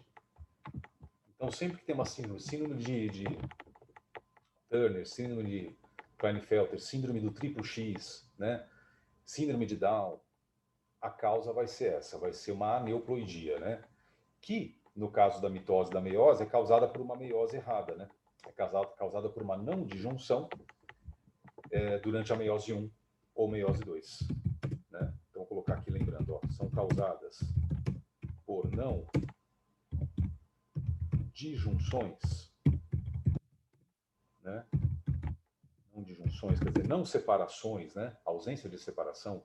Então, sempre que tem uma síndrome de Turner, síndrome de Klinefelter, síndrome do triplo X, né? Síndrome de Down, a causa vai ser essa, vai ser uma aneuploidia, né? Que, no caso da mitose e da meiose, é causada por uma meiose errada, né? É causada por uma não disjunção durante a meiose 1 ou meiose 2. Né? Então, vou colocar aqui lembrando, ó, são causadas por não disjunções, né? Não disjunções, quer dizer, não separações, né? Ausência de separação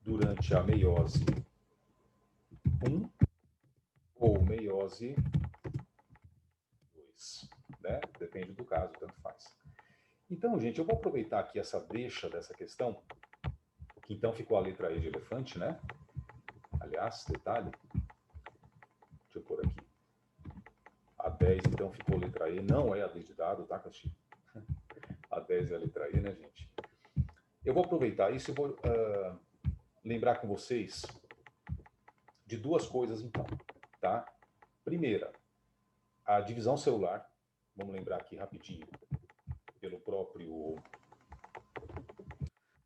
durante a meiose 1 ou meiose 2, né? Depende do caso, tanto faz. Então, gente, eu vou aproveitar aqui essa deixa dessa questão, que então ficou a letra E de elefante, né? Aliás, detalhe, deixa eu pôr aqui. A 10, então, ficou letra E, não é a D de dado, tá, Castilho? A 10 é a letra E, né, gente? Eu vou aproveitar isso e vou lembrar com vocês de duas coisas, então, tá? Primeira, a divisão celular, vamos lembrar aqui rapidinho, pelo próprio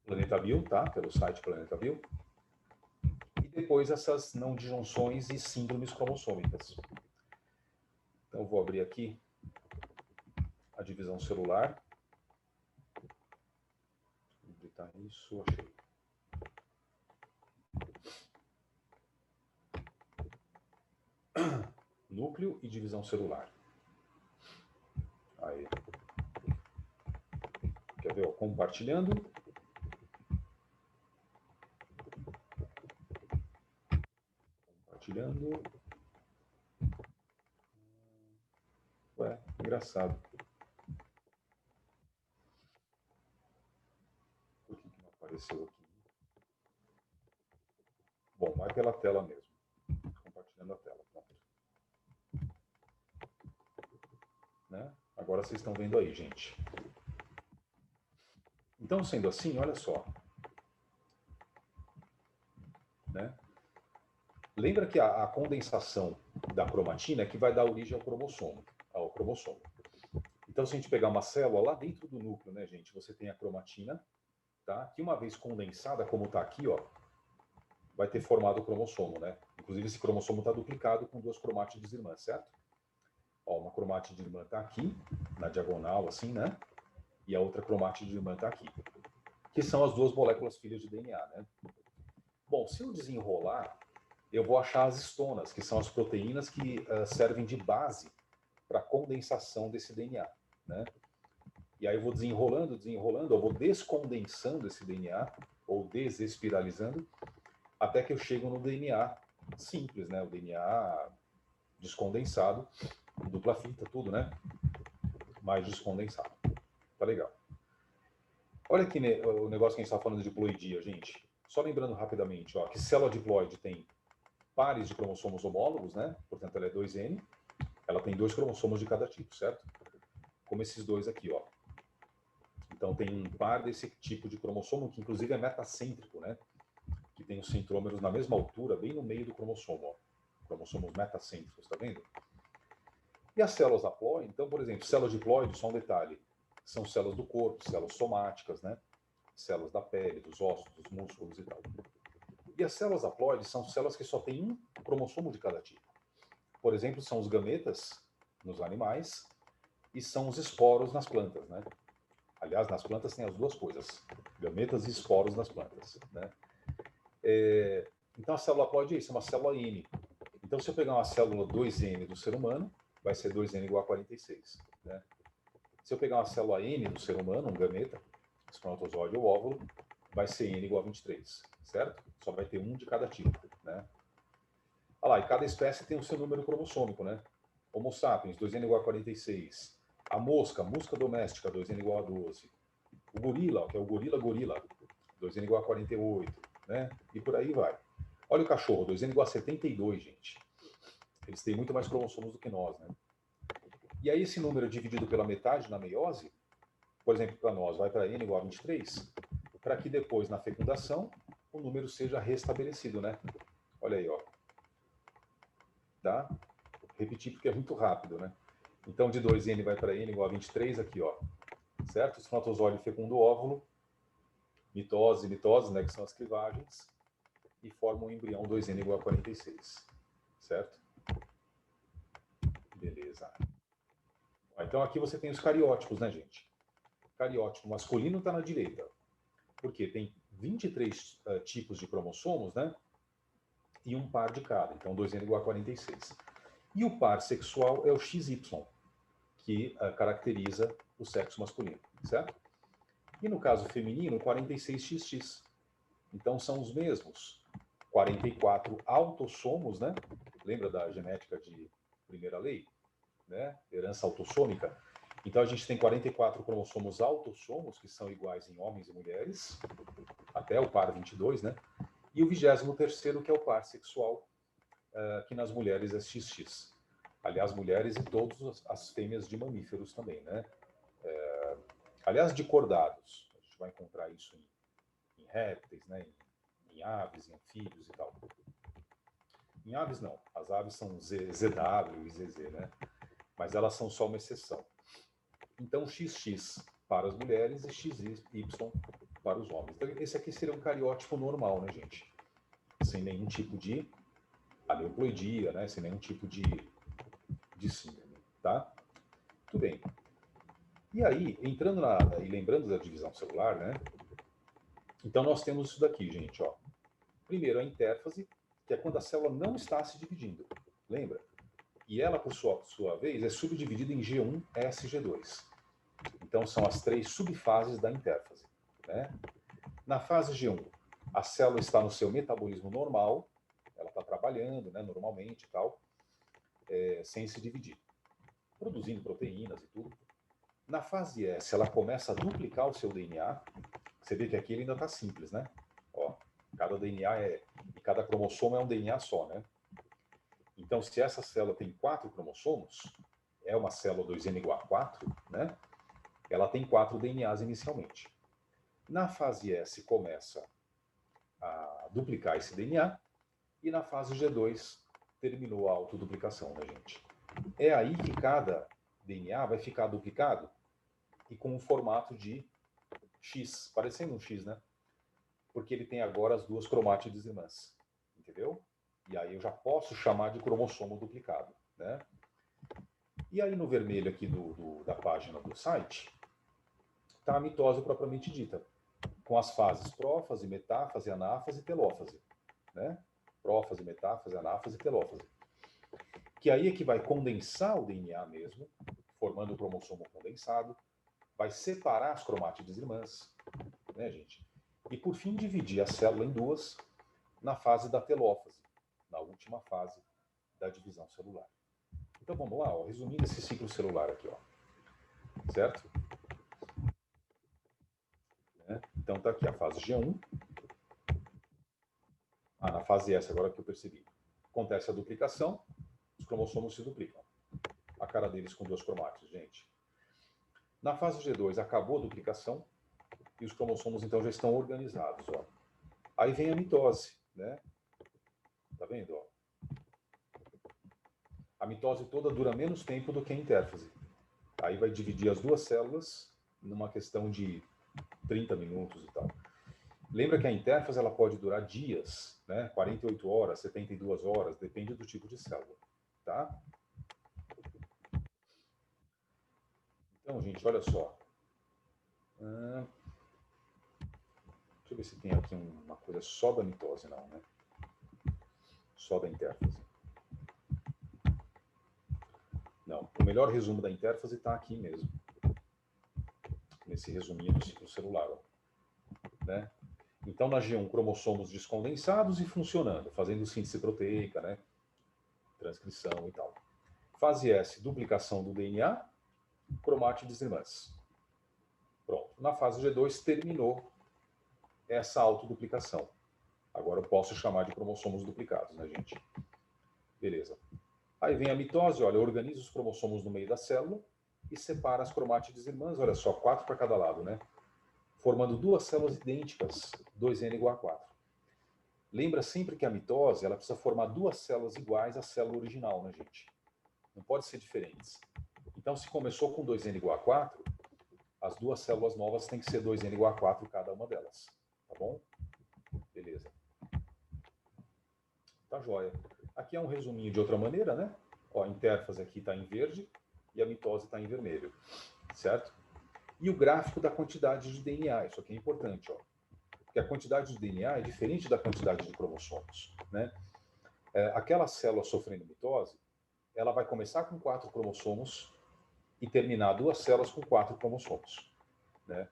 Planeta Bio, tá? Pelo site Planeta Bio. E depois essas não disjunções e síndromes cromossômicas. Então, eu vou abrir aqui a divisão celular. Onde está isso? Achei. Núcleo e divisão celular. Aí. Quer ver? Ó, compartilhando. Compartilhando. Ué, engraçado. Por que não apareceu aqui? Bom, vai pela tela mesmo. Compartilhando a tela. Pronto. Né? Agora vocês estão vendo aí, gente. Então, sendo assim, olha só. Né? Lembra que a condensação da cromatina é que vai dar origem ao cromossomo. Então, se a gente pegar uma célula lá dentro do núcleo, né, gente, você tem a cromatina, tá? Que uma vez condensada, como está aqui, ó, vai ter formado o cromossomo, né? Inclusive, esse cromossomo está duplicado com duas cromátides irmãs, certo? Ó, uma cromátide irmã está aqui, na diagonal, assim, né? E a outra cromátide irmã está aqui. Que são as duas moléculas filhas de DNA, né? Bom, se eu desenrolar, eu vou achar as histonas, que são as proteínas que servem de base para a condensação desse DNA, né? E aí eu vou desenrolando, eu vou descondensando esse DNA, ou desespiralizando, até que eu chego no DNA simples, né? O DNA descondensado, dupla fita, tudo, né? Mais descondensado. Tá legal. Olha aqui o negócio que a gente está falando de diploidia, gente. Só lembrando rapidamente, ó, que célula diploide tem pares de cromossomos homólogos, né? Portanto, ela é 2N. Ela tem 2 cromossomos de cada tipo, certo? Como esses dois aqui, ó. Então, tem um par desse tipo de cromossomo, que inclusive é metacêntrico, né? Que tem os centrômeros na mesma altura, bem no meio do cromossomo, ó. Cromossomos metacêntricos, tá vendo? E as células haploide, então, por exemplo, células diploide, só um detalhe, são células do corpo, células somáticas, né? Células da pele, dos ossos, dos músculos e tal. E as células haploides são células que só têm um cromossomo de cada tipo. Por exemplo, são os gametas nos animais e são os esporos nas plantas, né? Aliás, nas plantas tem as duas coisas, gametas e esporos nas plantas, né? Então a célula ploide é uma célula N. Então se eu pegar uma célula 2N do ser humano, vai ser 2N igual a 46, né? Se eu pegar uma célula N do ser humano, um gameta, espermatozoide ou óvulo, vai ser N igual a 23, certo? Só vai ter um de cada tipo, né? Olha lá, e cada espécie tem o seu número cromossômico, né? Homo sapiens, 2N igual a 46. A mosca doméstica, 2N igual a 12. O gorila, que é o gorila, 2N igual a 48, né? E por aí vai. Olha o cachorro, 2N igual a 72, gente. Eles têm muito mais cromossomos do que nós, né? E aí esse número dividido pela metade na meiose, por exemplo, para nós, vai para N igual a 23, para que depois, na fecundação, o número seja restabelecido, né? Olha aí, ó. Tá? Repetir porque é muito rápido, né? Então, de 2N vai para N igual a 23 aqui, ó. Certo? Espermatozoide fecunda o óvulo, mitose, né, que são as clivagens, e forma um embrião 2N igual a 46. Certo? Beleza. Então, aqui você tem os cariótipos, né, gente? Cariótipo masculino está na direita, porque tem 23 tipos de cromossomos, né? E um par de cada. Então, 2N igual a 46. E o par sexual é o XY, que caracteriza o sexo masculino, certo? E no caso feminino, 46XX. Então são os mesmos 44 autossomos, né? Lembra da genética de primeira lei, né? Herança autossômica. Então a gente tem 44 cromossomos autossomos que são iguais em homens e mulheres, até o par 22, né? E o 23º, que é o par sexual, que nas mulheres é XX. Aliás, mulheres e todas as fêmeas de mamíferos também, né? Aliás, de cordados. A gente vai encontrar isso em répteis, né? Em aves, em anfíbios e tal. Em aves, não. As aves são ZW e ZZ, né? Mas elas são só uma exceção. Então, XX para as mulheres e XY para os homens. Então, esse aqui seria um cariótipo normal, né, gente? Sem nenhum tipo de aneuploidia, né? Sem nenhum tipo de síndrome, tá? Tudo bem. E aí, entrando e lembrando da divisão celular, né? Então, nós temos isso daqui, gente, ó. Primeiro, a intérfase, que é quando a célula não está se dividindo. Lembra? E ela, por sua vez, é subdividida em G1, S e G2. Então, são as 3 subfases da intérfase, né? Na fase G1, a célula está no seu metabolismo normal, ela está trabalhando, né, normalmente e tal, sem se dividir, produzindo proteínas e tudo. Na fase S, ela começa a duplicar o seu DNA. Você vê que aqui ele ainda está simples, né? Ó, cada DNA e cada cromossomo é um DNA só, né? Então, se essa célula tem 4 cromossomos, é uma célula 2N igual a 4, né? Ela tem 4 DNAs inicialmente. Na fase S, começa a duplicar esse DNA, e na fase G2, terminou a autoduplicação, né, gente? É aí que cada DNA vai ficar duplicado e com um formato de X, parecendo um X, né? Porque ele tem agora as duas cromátides irmãs, entendeu? E aí eu já posso chamar de cromossomo duplicado, né? E aí no vermelho aqui da página do site, está a mitose propriamente dita, com as fases prófase, metáfase, anáfase e telófase, né? Prófase, metáfase, anáfase e telófase. Que aí é que vai condensar o DNA mesmo, formando o cromossomo condensado, vai separar as cromátides irmãs, né, gente? E por fim dividir a célula em duas na fase da telófase, na última fase da divisão celular. Então vamos lá, ó, resumindo esse ciclo celular aqui, ó. Certo? Então está aqui a fase G1. Na fase S, agora que eu percebi. Acontece a duplicação, os cromossomos se duplicam. A cara deles com duas cromátides, gente. Na fase G2, acabou a duplicação e os cromossomos, então, já estão organizados. Ó. Aí vem a mitose, né? Tá vendo? Ó? A mitose toda dura menos tempo do que a intérfase. Aí vai dividir as duas células numa questão de 30 minutos e tal. Lembra que a intérfase ela pode durar dias, né? 48 horas, 72 horas, depende do tipo de célula, tá? Então, gente, olha só. Deixa eu ver se tem aqui uma coisa só da mitose, não, né? Só da intérfase. Não, o melhor resumo da intérfase está aqui mesmo. Nesse resuminho do ciclo celular, ó, né? Então, na G1, cromossomos descondensados e funcionando, fazendo síntese proteica, né? Transcrição e tal. Fase S, duplicação do DNA, cromátides irmãs. Pronto. Na fase G2, terminou essa autoduplicação. Agora eu posso chamar de cromossomos duplicados, né, gente? Beleza. Aí vem a mitose, olha, organiza os cromossomos no meio da célula e separa as cromátides irmãs, olha só, 4 para cada lado, né? Formando duas células idênticas, 2N igual a 4. Lembra sempre que a mitose, ela precisa formar duas células iguais à célula original, né, gente? Não pode ser diferentes. Então, se começou com 2N igual a 4, as duas células novas têm que ser 2N igual a 4 cada uma delas. Tá bom? Beleza. Tá joia. Aqui é um resuminho de outra maneira, né? Ó, a intérfase aqui está em verde e a mitose está em vermelho. Certo? E o gráfico da quantidade de DNA. Isso aqui é importante, ó. Porque a quantidade de DNA é diferente da quantidade de cromossomos, né? Aquela célula sofrendo mitose, ela vai começar com 4 cromossomos e terminar duas células com 4 cromossomos, né?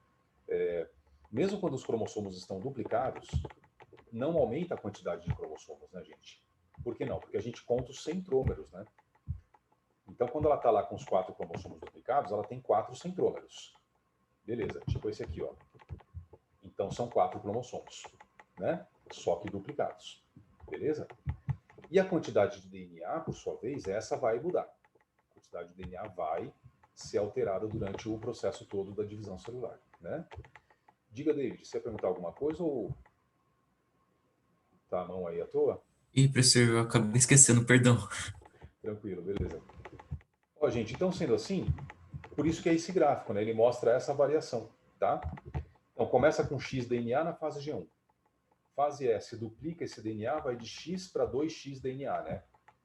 Mesmo quando os cromossomos estão duplicados, não aumenta a quantidade de cromossomos, né, gente? Por que não? Porque a gente conta os centrômeros, né? Então, quando ela está lá com os 4 cromossomos duplicados, ela tem 4 centrômeros. Beleza, tipo esse aqui, ó. Então, são 4 cromossomos, né? Só que duplicados. Beleza? E a quantidade de DNA, por sua vez, essa vai mudar. A quantidade de DNA vai ser alterada durante o processo todo da divisão celular, né? Diga, David, você ia perguntar alguma coisa ou tá a mão aí à toa? Ih, professor, eu acabei esquecendo, perdão. Tranquilo, beleza. Ó, gente, então sendo assim, por isso que é esse gráfico, né? Ele mostra essa variação, tá? Então começa com xDNA na fase G1. Fase S, duplica esse DNA, vai de X para 2X DNA, né?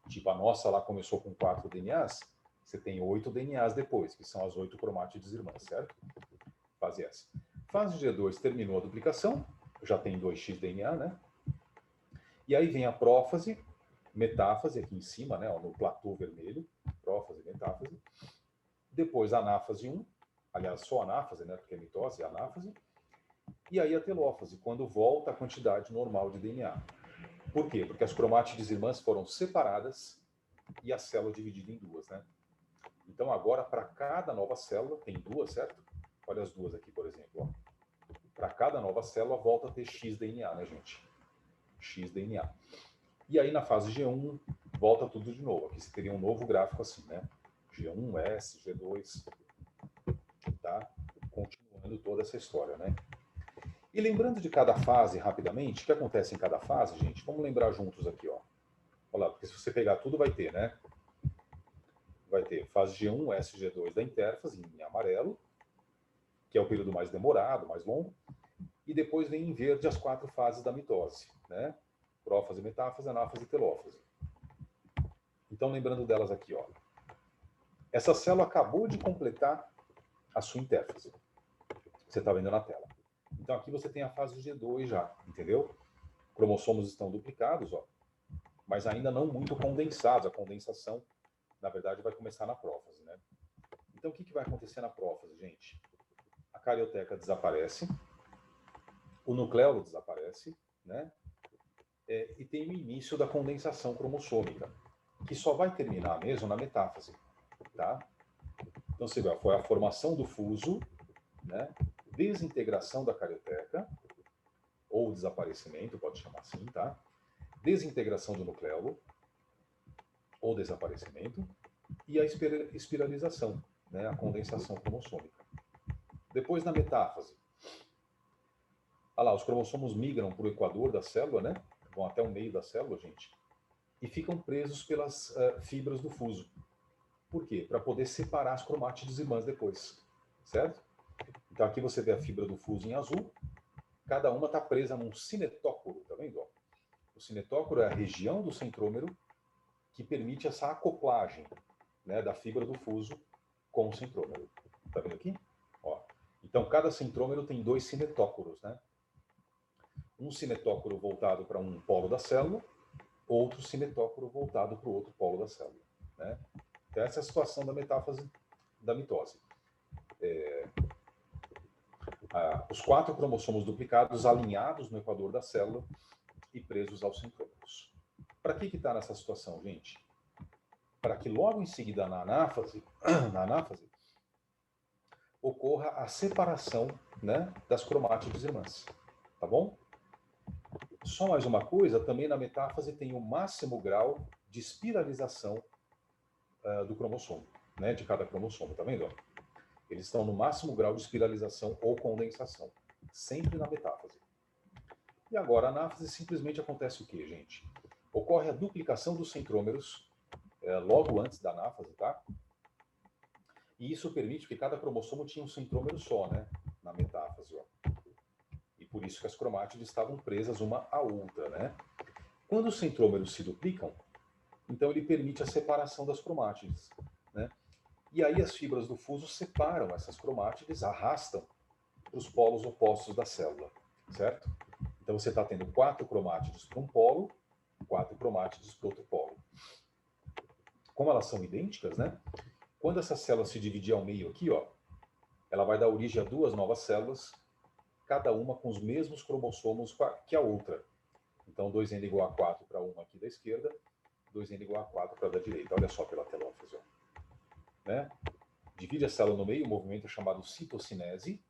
Tipo, a nossa lá começou com 4 DNAs, você tem 8 DNAs depois, que são as 8 cromátides irmãs, certo? Fase S. Fase G2 terminou a duplicação, já tem 2X DNA, né? E aí vem a prófase, metáfase aqui em cima, né, ó, no platô vermelho, prófase, metáfase. Depois a anáfase 1, aliás, só a anáfase, né, porque é mitose, é anáfase. E aí a telófase, quando volta a quantidade normal de DNA. Por quê? Porque as cromátides irmãs foram separadas e a célula dividida em duas, né? Então agora, para cada nova célula, tem duas, certo? Olha as duas aqui, por exemplo. Para cada nova célula, volta a ter xDNA, né, gente? xDNA. E aí na fase G1, volta tudo de novo. Aqui você teria um novo gráfico assim, né? G1, S, G2, tá? Continuando toda essa história, né? E lembrando de cada fase rapidamente, o que acontece em cada fase, gente? Vamos lembrar juntos aqui, ó. Olha lá, porque se você pegar tudo vai ter, né? Vai ter fase G1, S, G2 da intérfase em amarelo, que é o período mais demorado, mais longo, e depois vem em verde as 4 fases da mitose, né? Prófase, metáfase, anáfase e telófase. Então, lembrando delas aqui, ó. Essa célula acabou de completar a sua intérfase. Você está vendo na tela. Então, aqui você tem a fase G2 já, entendeu? Cromossomos estão duplicados, ó, mas ainda não muito condensados. A condensação, na verdade, vai começar na prófase, né? Então, o que vai acontecer na prófase, gente? A carioteca desaparece, o nucleolo desaparece, né? E tem o início da condensação cromossômica, que só vai terminar mesmo na metáfase, tá? Então, você vê, foi a formação do fuso, né? Desintegração da carioteca, ou desaparecimento, pode chamar assim, tá? Desintegração do nucleolo, ou desaparecimento, e a espiralização, né? A condensação cromossômica. Depois, na metáfase, olha lá, os cromossomos migram para o equador da célula, né? Vão até o meio da célula, gente, e ficam presos pelas fibras do fuso. Por quê? Para poder separar as cromátides irmãs depois, certo? Então aqui você vê a fibra do fuso em azul, cada uma está presa num cinetócoro, tá vendo? Ó? O cinetócoro é a região do centrômero que permite essa acoplagem, né, da fibra do fuso com o centrômero. Tá vendo aqui? Ó. Então, cada centrômero tem 2 cinetócoros, né? Um cinetócoro voltado para um polo da célula, outro cinetócoro voltado para o outro polo da célula, né? Então, essa é a situação da metáfase da mitose. Os 4 cromossomos duplicados alinhados no equador da célula e presos aos centrômeros. Para que está nessa situação, gente? Para que logo em seguida na anáfase ocorra a separação, né, das cromátides irmãs, tá bom? Só mais uma coisa, também na metáfase tem o máximo grau de espiralização do cromossomo, né, de cada cromossomo, tá vendo? Eles estão no máximo grau de espiralização ou condensação, sempre na metáfase. E agora a anáfase simplesmente acontece o quê, gente? Ocorre a duplicação dos centrômeros logo antes da anáfase, tá? E isso permite que cada cromossomo tinha um centrômero só, né? Na metáfase, ó. E por isso que as cromátides estavam presas uma à outra, né? Quando os centrômeros se duplicam, então ele permite a separação das cromátides, né? E aí as fibras do fuso separam essas cromátides, arrastam para os polos opostos da célula, certo? Então você está tendo 4 cromátides para um polo, 4 cromátides para outro polo. Como elas são idênticas, né? Quando essa célula se dividir ao meio aqui, ó, ela vai dar origem a 2 novas células, cada uma com os mesmos cromossomos que a outra. Então 2N igual a 4 para uma aqui da esquerda, 2N igual a 4 para a da direita. Olha só pela telófase, ó. Né? Divide a célula no meio, o movimento é chamado citocinese,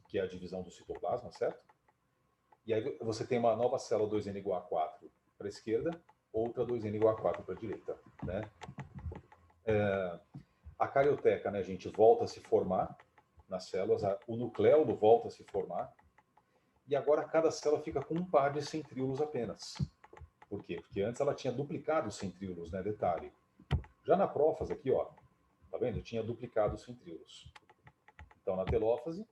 que é a divisão do citoplasma, certo? E aí você tem uma nova célula 2N igual a 4 para a esquerda, outra 2N igual a 4 para a direita, né? A carioteca, né, gente, volta a se formar nas células, o nucleolo volta a se formar, e agora cada célula fica com um par de centríolos apenas. Por quê? Porque antes ela tinha duplicado os centríolos, né, detalhe. Já na prófase aqui, ó, tá vendo? Tinha duplicado os centríolos. Então na telófase,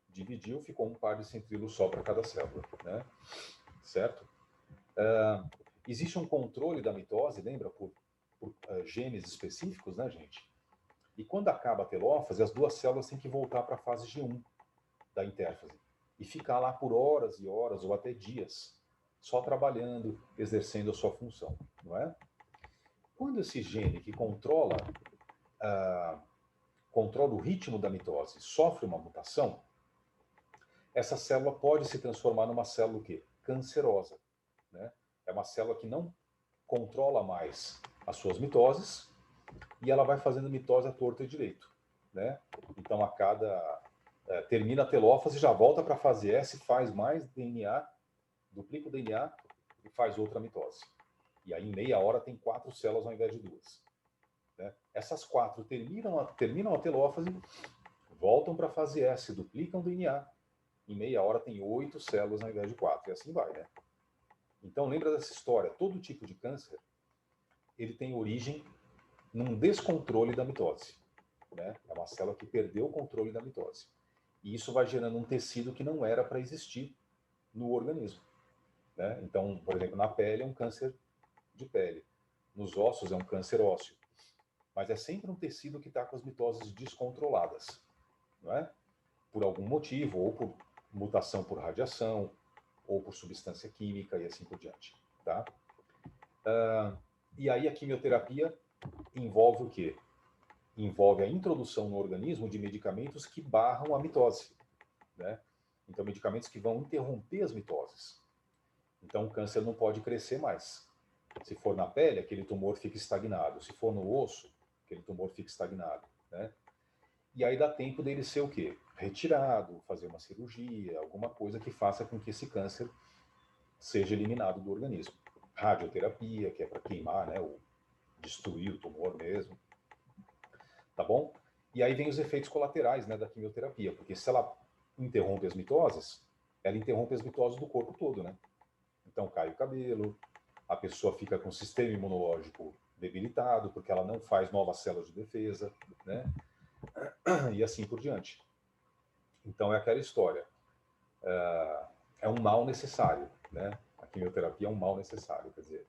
dividiu, ficou um par de centríolos só para cada célula, né? Certo? Existe um controle da mitose, lembra, por genes específicos, né, gente? E quando acaba a telófase, as 2 células têm que voltar para a fase G1 da intérfase e ficar lá por horas e horas ou até dias, só trabalhando, exercendo a sua função, não é? Quando esse gene que controla o ritmo da mitose sofre uma mutação, essa célula pode se transformar numa célula o quê? Cancerosa, né? É uma célula que não controla mais as suas mitoses e ela vai fazendo mitose à torta e direito, né? Então, termina a telófase, já volta para a fase S, faz mais DNA, duplica o DNA e faz outra mitose. E aí, em meia hora, tem 4 células ao invés de 2. Né? Essas 4 terminam a telófase, voltam para a fase S, duplicam o DNA, em meia hora tem 8 células ao invés de 4, e assim vai, né? Então, lembra dessa história, todo tipo de câncer, ele tem origem num descontrole da mitose. Né? É uma célula que perdeu o controle da mitose. E isso vai gerando um tecido que não era para existir no organismo. Né? Então, por exemplo, na pele é um câncer de pele. Nos ossos é um câncer ósseo. Mas é sempre um tecido que está com as mitoses descontroladas. Não é? Por algum motivo, ou por mutação por radiação, ou por substância química e assim por diante. Tá? E aí a quimioterapia envolve o quê? Envolve a introdução no organismo de medicamentos que barram a mitose, né? Então, medicamentos que vão interromper as mitoses. Então, o câncer não pode crescer mais. Se for na pele, aquele tumor fica estagnado. Se for no osso, aquele tumor fica estagnado, né? E aí dá tempo dele ser o quê? Retirado, fazer uma cirurgia, alguma coisa que faça com que esse câncer seja eliminado do organismo. Radioterapia, que é para queimar, né? Ou destruir o tumor mesmo. Tá bom? E aí vem os efeitos colaterais, né, da quimioterapia, porque se ela interrompe as mitoses, ela interrompe as mitoses do corpo todo, né? Então cai o cabelo, a pessoa fica com o sistema imunológico debilitado, porque ela não faz novas células de defesa, né? E assim por diante. Então é aquela história. É um mal necessário, né? A quimioterapia é um mal necessário, quer dizer,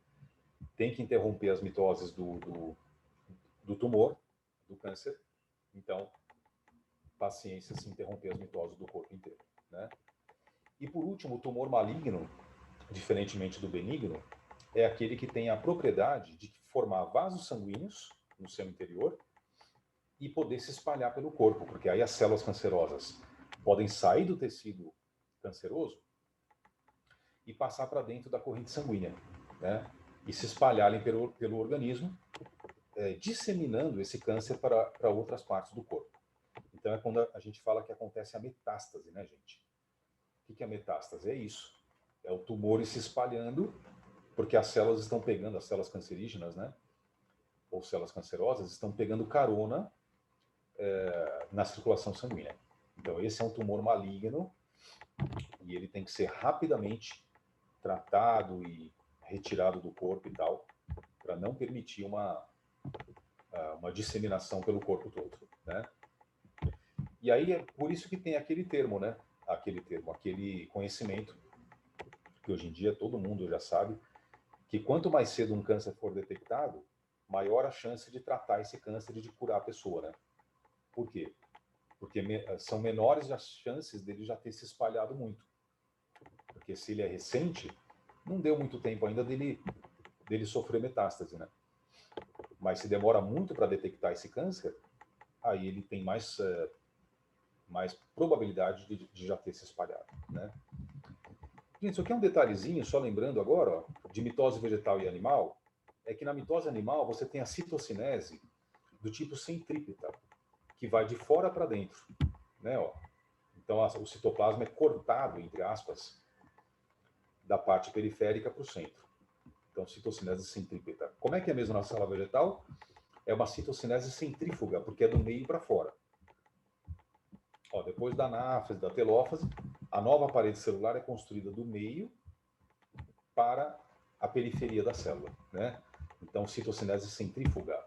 tem que interromper as mitoses do tumor, do câncer. Então, paciência se interromper as mitoses do corpo inteiro, né? E por último, o tumor maligno, diferentemente do benigno, é aquele que tem a propriedade de formar vasos sanguíneos no seu interior e poder se espalhar pelo corpo, porque aí as células cancerosas podem sair do tecido canceroso e passar para dentro da corrente sanguínea, né? E se espalharem pelo organismo, disseminando esse câncer para outras partes do corpo. Então é quando a gente fala que acontece a metástase, né, gente? O que é a metástase? É isso. É o tumor se espalhando, porque as células estão pegando, as células cancerígenas, né? Ou células cancerosas, estão pegando carona na circulação sanguínea. Então esse é um tumor maligno e ele tem que ser rapidamente tratado e retirado do corpo e tal, para não permitir uma disseminação pelo corpo todo, né? E aí é por isso que tem aquele termo, né? Aquele conhecimento que hoje em dia todo mundo já sabe, que quanto mais cedo um câncer for detectado, maior a chance de tratar esse câncer e de curar a pessoa, né? Por quê? Porque são menores as chances dele já ter se espalhado muito. Porque se ele é recente, não deu muito tempo ainda dele sofrer metástase, né? Mas se demora muito para detectar esse câncer, aí ele tem mais probabilidade de já ter se espalhado, né? Gente, isso aqui é um detalhezinho, só lembrando agora, ó, de mitose vegetal e animal, é que na mitose animal você tem a citocinese do tipo centrípeta, que vai de fora para dentro, né? Ó. Então o citoplasma é cortado, entre aspas, da parte periférica para o centro. Então, citocinese centrípeta. Como é que é mesmo na célula vegetal? É uma citocinese centrífuga, porque é do meio para fora. Ó, depois da anáfase, da telófase, a nova parede celular é construída do meio para a periferia da célula, né? Então, citocinese centrífuga.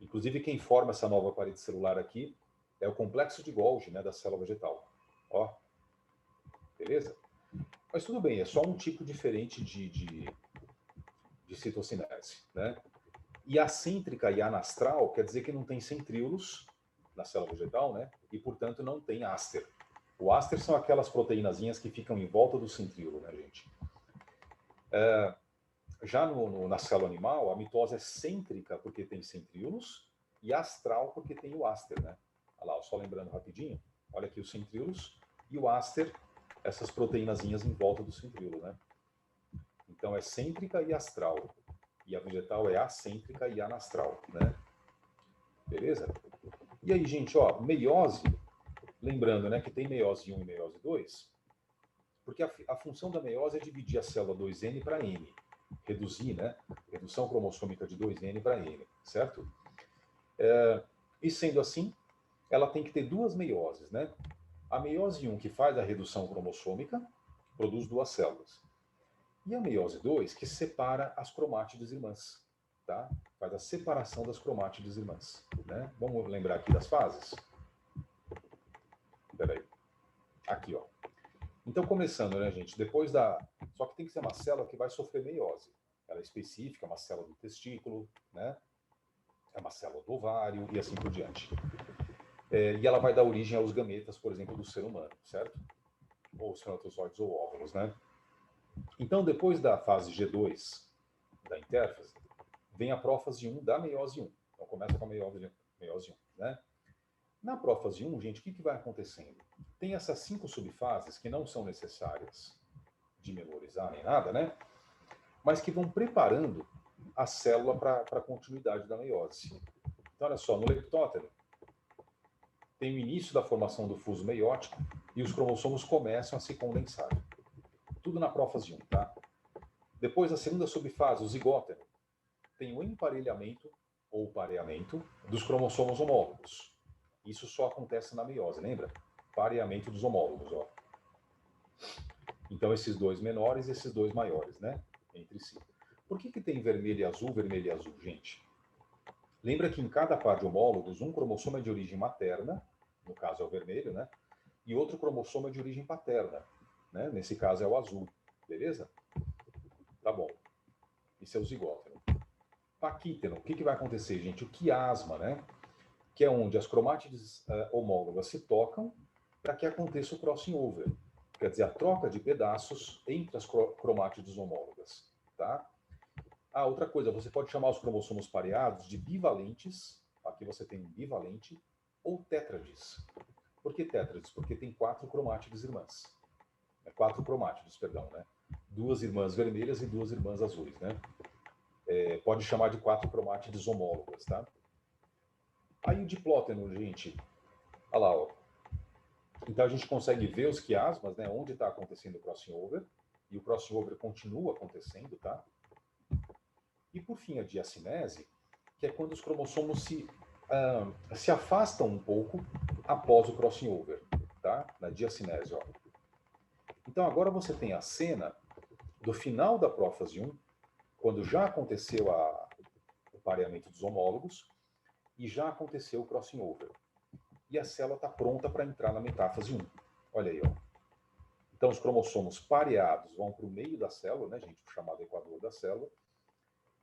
Inclusive, quem forma essa nova parede celular aqui é o complexo de Golgi, né, da célula vegetal. Ó, beleza? Mas tudo bem, é só um tipo diferente de citocinese, né? E acêntrica e anastral quer dizer que não tem centríolos na célula vegetal, né? E, portanto, não tem áster. O áster são aquelas proteínazinhas que ficam em volta do centríolo, né, gente? Já na célula animal, a mitose é cêntrica porque tem centríolos e astral porque tem o áster, né? Olha lá, só lembrando rapidinho, olha aqui os centríolos e o áster, essas proteínazinhas em volta do centríolo, né? Então é cêntrica e astral. E a vegetal é acêntrica e anastral, né? Beleza? E aí, gente, ó, meiose, lembrando, né, que tem meiose 1 e meiose 2, porque a função da meiose é dividir a célula 2N para N, reduzir, né? Redução cromossômica de 2N para N, certo? E sendo assim, ela tem que ter duas meioses, né? A meiose 1, que faz a redução cromossômica, produz duas células. E a meiose 2, que separa as cromátides irmãs, tá? Faz a separação das cromátides irmãs, né? Vamos lembrar aqui das fases? Espera aí. Aqui, ó. Então, começando, né, gente? Depois da... Só que tem que ser uma célula que vai sofrer meiose. Ela é específica, é uma célula do testículo, né? É uma célula do ovário e assim por diante. E ela vai dar origem aos gametas, por exemplo, do ser humano, certo? Ou espermatozoides ou óvulos, né? Então, depois da fase G2 da intérfase, vem a prófase 1 da meiose 1. Então, começa com a meiose 1, né? Na prófase 1, gente, o que vai acontecendo? Tem essas 5 subfases que não são necessárias de memorizar nem nada, né? Mas que vão preparando a célula para a continuidade da meiose. Então, olha só, no leptótero, tem o início da formação do fuso meiótico e os cromossomos começam a se condensar. Tudo na prófase 1, tá? Depois, a segunda subfase, o zigótero, tem o emparelhamento ou pareamento dos cromossomos homólogos. Isso só acontece na meiose, lembra? Pareamento dos homólogos, ó. Então, esses dois menores e esses dois maiores, né? Entre si. Por que tem vermelho e azul, gente? Lembra que em cada par de homólogos, um cromossomo é de origem materna, no caso é o vermelho, né? E outro cromossomo é de origem paterna, né? Nesse caso é o azul, beleza? Tá bom. Isso é o zigótero. Paquítono, o que vai acontecer, gente? O quiasma, né? que é onde as cromátides homólogas se tocam para que aconteça o crossing over. Quer dizer, a troca de pedaços entre as cromátides homólogas. Tá? Outra coisa, você pode chamar os cromossomos pareados de bivalentes. Aqui você tem um bivalente, ou tétrades. Por que tétrades? Porque tem 4 cromátides irmãs. 4 cromátides, perdão, né? 2 irmãs vermelhas e 2 irmãs azuis, né? Pode chamar de 4 cromátides homólogas, tá? Aí o diplóteno, gente, olha lá, ó. Então a gente consegue ver os quiasmas, né? Onde está acontecendo o crossing over, e o crossing over continua acontecendo, tá? E por fim a diacinese, que é quando os cromossomos se afastam um pouco após o crossing over, tá? Na diacinese, ó. Então agora você tem a cena do final da prófase 1, quando já aconteceu o pareamento dos homólogos e já aconteceu o crossing over. E a célula está pronta para entrar na metáfase 1. Olha aí, ó. Então os cromossomos pareados vão para o meio da célula, né, gente, o chamado equador da célula,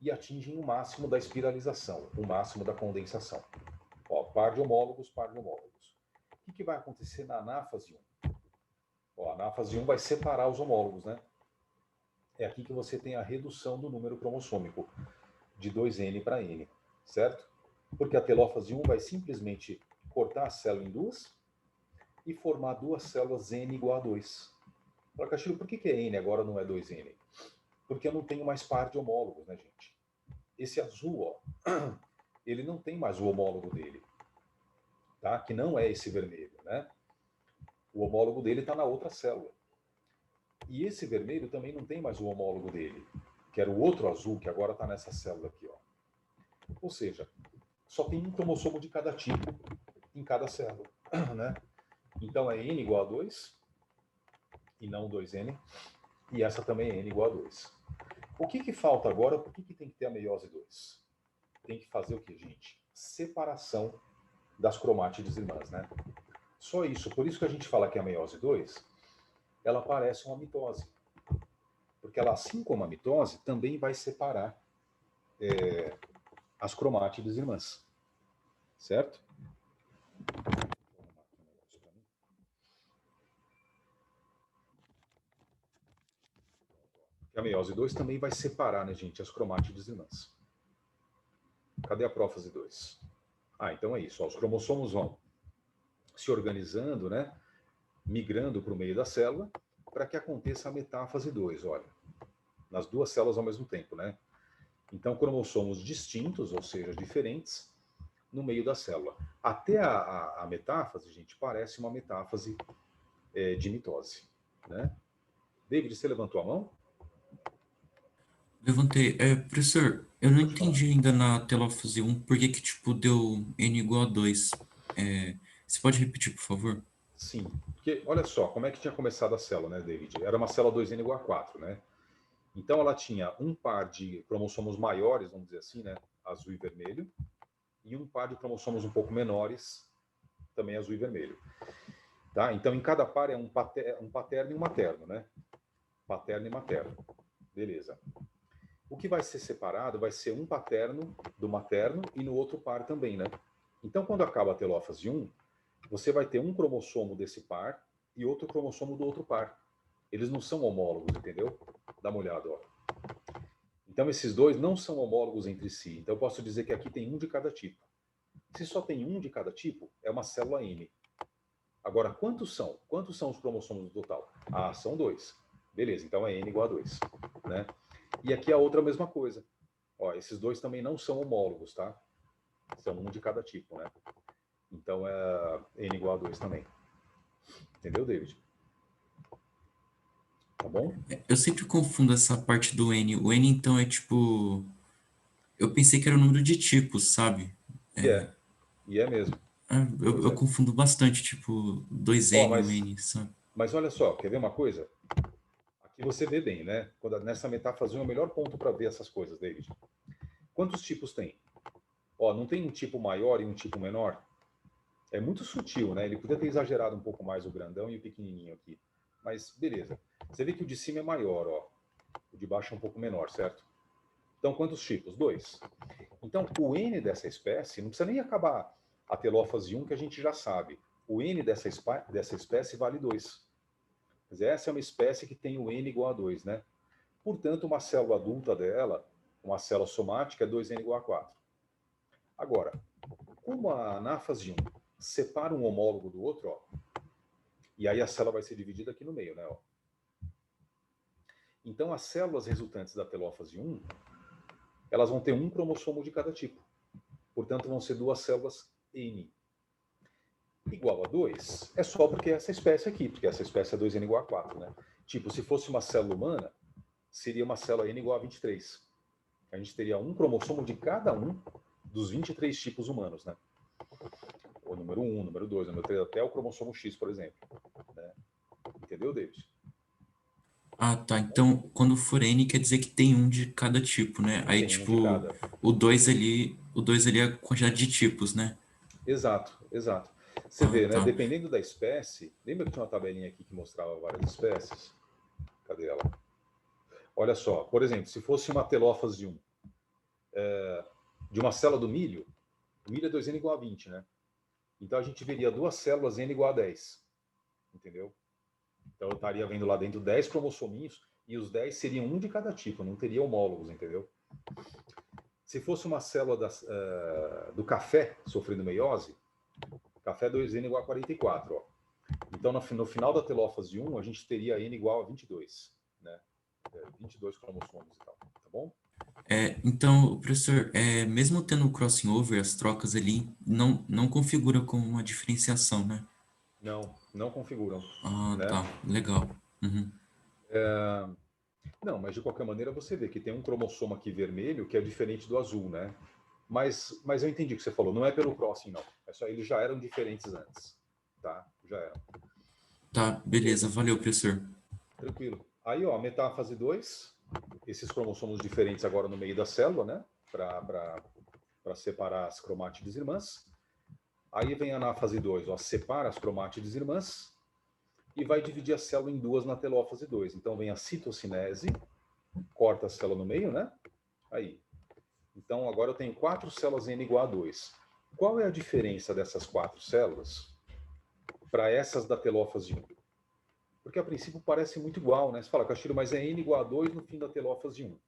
e atingem o máximo da espiralização, o máximo da condensação. Ó, par de homólogos, par de homólogos. O que vai acontecer na anáfase 1? Ó, a anáfase 1 vai separar os homólogos, né? É aqui que você tem a redução do número cromossômico, de 2N para N, certo? Porque a telófase 1 vai simplesmente cortar a célula em duas e formar 2 células N igual a 2. Fala, Castilho, por que é N agora não é 2N? Porque eu não tenho mais par de homólogos, né, gente? Esse azul, ó, ele não tem mais o homólogo dele, tá? Que não é esse vermelho, né? O homólogo dele está na outra célula. E esse vermelho também não tem mais o homólogo dele, que era o outro azul, que agora está nessa célula aqui, ó. Ou seja, só tem um cromossomo de cada tipo em cada célula, né? Então é N igual a 2 e não 2N, e essa também é N igual a 2. O que falta agora? Por que tem que ter a meiose 2? Tem que fazer o que, gente? Separação das cromátides irmãs, né? Só isso. Por isso que a gente fala que a meiose 2, ela parece uma mitose. Porque ela, assim como a mitose, também vai separar as cromátides irmãs. Certo? A meiose 2 também vai separar, né, gente, as cromátides irmãs. Cadê a prófase 2? Então é isso. Ó, os cromossomos vão se organizando, né, migrando para o meio da célula, para que aconteça a metáfase 2, olha. Nas 2 células ao mesmo tempo, né? Então, cromossomos distintos, ou seja, diferentes, no meio da célula. Até a metáfase, gente, parece uma metáfase de mitose, né? David, você levantou a mão? Levantei. Professor, eu não Pode falar. entendi ainda na telófase 1 por que tipo deu N igual a 2. Você pode repetir, por favor? Sim, porque olha só, como é que tinha começado a célula, né, David? Era uma célula 2N igual a 4, né? Então ela tinha um par de cromossomos maiores, vamos dizer assim, né, azul e vermelho, e um par de cromossomos um pouco menores, também azul e vermelho. Tá? Então em cada par é um paterno e um materno, né? Paterno e materno. Beleza. O que vai ser separado vai ser um paterno do materno e no outro par também, né? Então quando acaba a telófase 1, você vai ter um cromossomo desse par e outro cromossomo do outro par. Eles não são homólogos, entendeu? Dá uma olhada, ó. Então esses dois não são homólogos entre si. Então eu posso dizer que aqui tem um de cada tipo. Se só tem um de cada tipo, é uma célula N. Agora, quantos são? Quantos são os cromossomos no total? São 2. Beleza, então é N igual a 2. Né? E aqui a outra mesma coisa. Ó, esses dois também não são homólogos, tá? São um de cada tipo, né? Então é N igual a 2 também. Entendeu, David? Tá bom? Eu sempre confundo essa parte do N. O N, então, é tipo. Eu pensei que era o número de tipos, sabe? E é. E é mesmo. Eu, Pois eu é. confundo bastante, tipo, Ó, 2N e o N, sabe? mas olha só, quer ver uma coisa? Aqui você vê bem, né? Quando, nessa metáfase é o melhor ponto para ver essas coisas, David. Quantos tipos tem? Ó, não tem um tipo maior e um tipo menor? É muito sutil, né? Ele podia ter exagerado um pouco mais o grandão e o pequenininho aqui. Mas beleza. Você vê que o de cima é maior, ó. O de baixo é um pouco menor, certo? Então, quantos tipos? 2. Então, o N dessa espécie não precisa nem acabar a telófase 1 que a gente já sabe. O N dessa espécie vale 2. Quer dizer, essa é uma espécie que tem o N igual a 2, né? Portanto, uma célula adulta dela, uma célula somática, é 2N igual a 4. Agora, como a anáfase 1 separa um homólogo do outro, ó, e aí a célula vai ser dividida aqui no meio, né? Ó. Então, as células resultantes da telófase 1, elas vão ter um cromossomo de cada tipo. Portanto, vão ser duas células N. Igual a 2 é só porque essa espécie aqui, porque essa espécie é 2N igual a 4, né? Tipo, se fosse uma célula humana, seria uma célula N igual a 23. A gente teria um cromossomo de cada um dos 23 tipos humanos, né? O número 1, número 2, número 3, até o cromossomo X, por exemplo. Né? Entendeu, David? Ah, tá. Então, quando for N, quer dizer que tem um de cada tipo, né? Aí, Tem um de tipo, cada. o dois ali é a quantidade de tipos, né? Exato, exato. Você Ah, vê, né? tá. Dependendo da espécie, lembra que tinha uma tabelinha aqui que mostrava várias espécies? Cadê ela? Olha só, por exemplo, se fosse uma telófase 1 de uma célula do milho, o milho é 2N igual a 20, né? Então a gente veria duas células N igual a 10. Entendeu? Então eu estaria vendo lá dentro 10 cromossominhos e os 10 seriam um de cada tipo, não teria homólogos, entendeu? Se fosse uma célula do café sofrendo meiose, café 2N igual a 44, ó. Então no final da telófase 1, a gente teria N igual a 22, né? 22 cromossomos e tal, tá bom? Então, professor, mesmo tendo o crossing over, as trocas ali, não configura como uma diferenciação, né? Não, não configuram, Ah, né? tá. Legal. Uhum. Não, mas de qualquer maneira você vê que tem um cromossomo aqui vermelho que é diferente do azul, né? Mas eu entendi o que você falou, não é pelo crossing, não. É só, eles já eram diferentes antes, tá? Já eram. Tá, beleza. Beleza? Valeu, professor. Tranquilo. Aí, ó, metáfase 2, esses cromossomos diferentes agora no meio da célula, né? Para separar as cromátides irmãs. Aí vem a anáfase 2, ó, separa as cromátides irmãs e vai dividir a célula em duas na telófase 2. Então vem a citocinese, corta a célula no meio, né? Aí. Então agora eu tenho 4 células N igual a 2. Qual é a diferença dessas 4 células para essas da telófase 1? Porque a princípio parece muito igual, né? Você fala, Castilho, mas é N igual a 2 no fim da telófase 1.